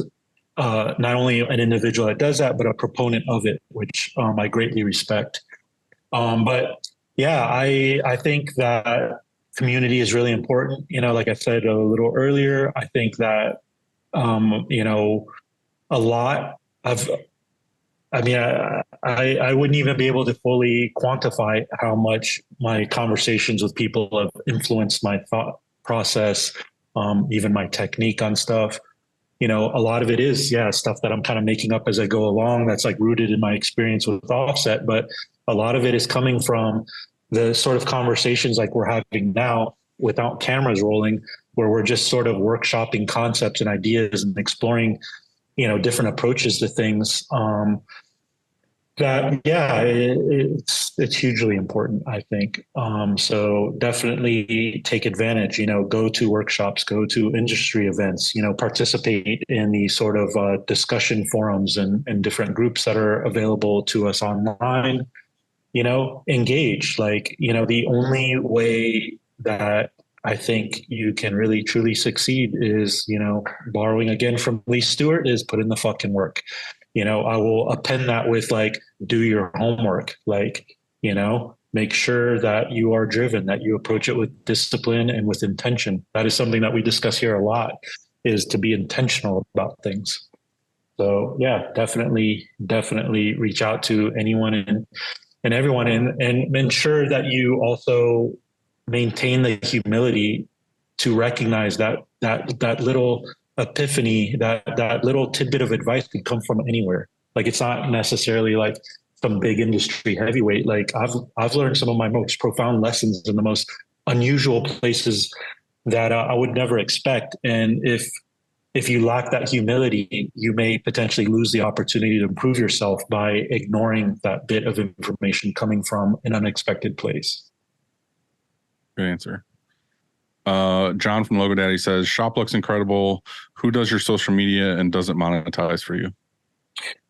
not only an individual that does that, but a proponent of it, which I greatly respect. But yeah, I think that community is really important. Like I said a little earlier, I think that, a lot of, I wouldn't even be able to fully quantify how much my conversations with people have influenced my thought process, even my technique on stuff. A lot of it is, stuff that I'm kind of making up as I go along. That's like rooted in my experience with Offset, but a lot of it is coming from the sort of conversations like we're having now without cameras rolling, where we're just sort of workshopping concepts and ideas and exploring, different approaches to things. It's hugely important, I think. So definitely take advantage, go to workshops, go to industry events, participate in the sort of discussion forums and different groups that are available to us online, engage. The only way that I think you can really truly succeed is, borrowing again from Lee Stewart, is put in the fucking work. I will append that with do your homework, make sure that you are driven, that you approach it with discipline and with intention. That is something that we discuss here a lot, is to be intentional about things. So yeah, definitely reach out to anyone and everyone and ensure that you also maintain the humility to recognize that little epiphany, that little tidbit of advice could come from anywhere. It's not necessarily some big industry heavyweight. I've learned some of my most profound lessons in the most unusual places that I would never expect. And if you lack that humility, you may potentially lose the opportunity to improve yourself by ignoring that bit of information coming from an unexpected place. Good answer. John from Logo Daddy says, shop looks incredible. Who does your social media and does it monetize for you?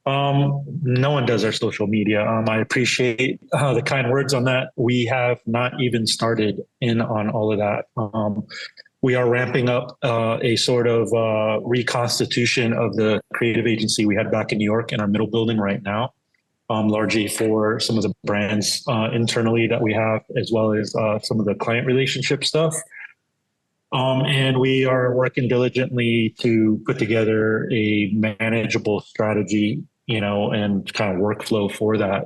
No one does our social media. I appreciate the kind words on that. We have not even started in on all of that. We are ramping up a sort of reconstitution of the creative agency we had back in New York in our middle building right now, largely for some of the brands internally that we have, as well as some of the client relationship stuff. And we are working diligently to put together a manageable strategy, and kind of workflow for that.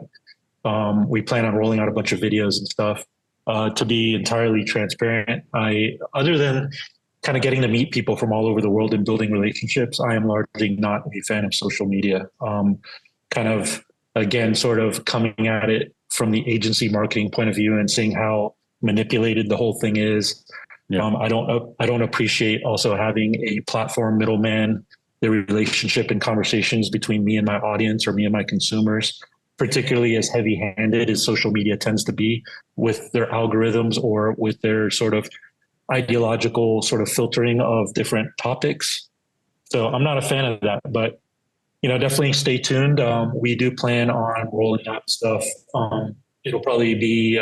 We plan on rolling out a bunch of videos and stuff. To be entirely transparent, other than kind of getting to meet people from all over the world and building relationships, I am largely not a fan of social media. Kind of, again, sort of coming at it from the agency marketing point of view and seeing how manipulated the whole thing is. Yeah. I don't appreciate also having a platform middleman, the relationship and conversations between me and my audience or me and my consumers, particularly as heavy-handed as social media tends to be with their algorithms or with their sort of ideological sort of filtering of different topics. So I'm not a fan of that, but definitely stay tuned. We do plan on rolling out stuff. It'll probably be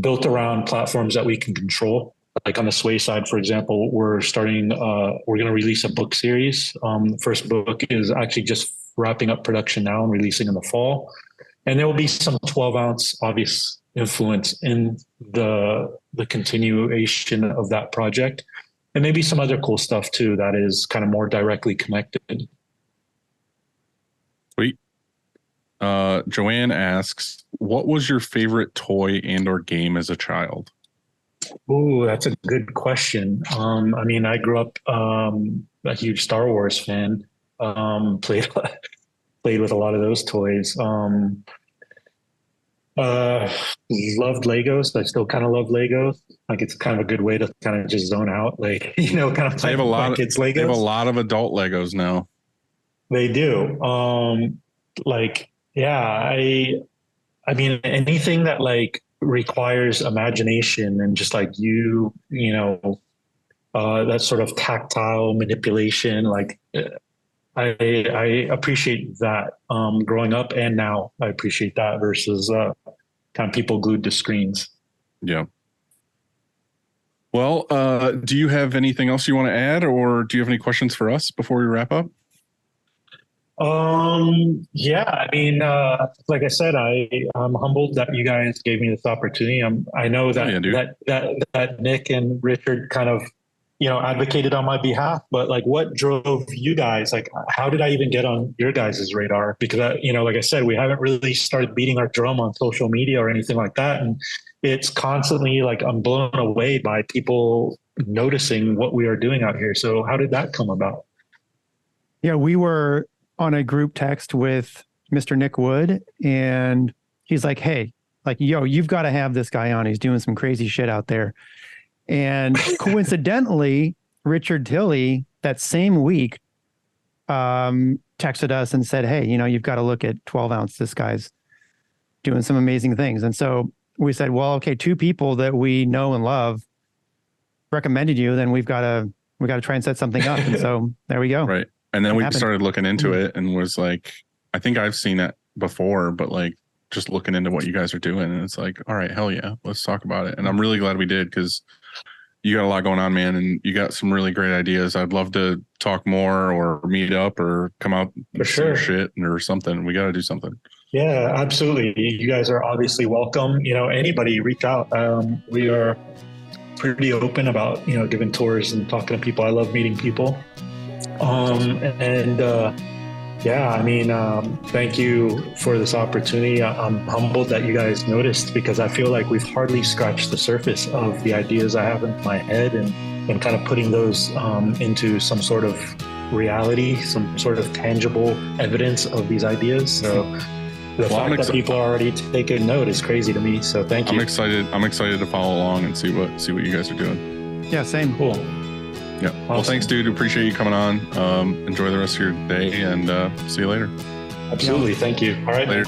built around platforms that we can control. like on the Sway side, for example, we're going to release a book series. The first book is actually just wrapping up production now and releasing in the fall. And there will be some 12-ounce obvious influence in the continuation of that project. And maybe some other cool stuff too that is kind of more directly connected. Sweet. Joanne asks, what was your favorite toy and or game as a child? Oh, that's a good question. I mean, I grew up a huge Star Wars fan. Played with a lot of those toys. Loved Legos. I still kind of love Legos. Like it's kind of a good way to kind of just zone out. Like, you know, kind of They have a lot of kids Legos. They have a lot of adult Legos now. They do. Like, yeah, I mean, anything that like requires imagination and just like you know, that sort of tactile manipulation, like I appreciate that growing up and now I appreciate that versus kind of people glued to screens. Yeah. Well, do you have anything else you want to add, or do you have any questions for us before we wrap up? Yeah, I mean, like I said, I'm humbled that you guys gave me this opportunity. I know that, that Nick and Richard kind of, you know, advocated on my behalf, but like what drove you guys? Like, how did I even get on your guys' radar? Because, you know, like I said, we haven't really started beating our drum on social media or anything like that. And it's constantly like, I'm blown away by people noticing what we are doing out here. So how did that come about? Yeah, we were on a group text with Mr. Nick Wood, and he's like, hey, like, yo, you've got to have this guy on. He's doing some crazy shit out there. And coincidentally, Richard Tilley that same week texted us and said, hey, you know, you've got to look at 12 ounce. This guy's doing some amazing things. And so we said, well, okay, two people that we know and love recommended you, then we got to try and set something up. And so there we go. Right. And then we started looking into it and was like, I think I've seen it before, but like just looking into what you guys are doing. And it's like, all right, hell yeah, let's talk about it. And I'm really glad we did, because you got a lot going on, man. And you got some really great ideas. I'd love to talk more or meet up or come out for sure shit or something. We got to do something. Yeah, absolutely. You guys are obviously welcome. You know, anybody reach out. We are pretty open about, you know, giving tours and talking to people. I love meeting people. Yeah, I mean, thank you for this opportunity. I'm humbled that you guys noticed, because I feel like we've hardly scratched the surface of the ideas I have in my head, and kind of putting those into some sort of reality, some sort of tangible evidence of these ideas. So the fact that people are already taking note is crazy to me. So thank you. I'm excited to follow along and see what you guys are doing. Yeah, same. Cool. Yeah. Awesome. Well, thanks, dude. Appreciate you coming on. Enjoy the rest of your day, and see you later. Absolutely. Thank you. All right. Later.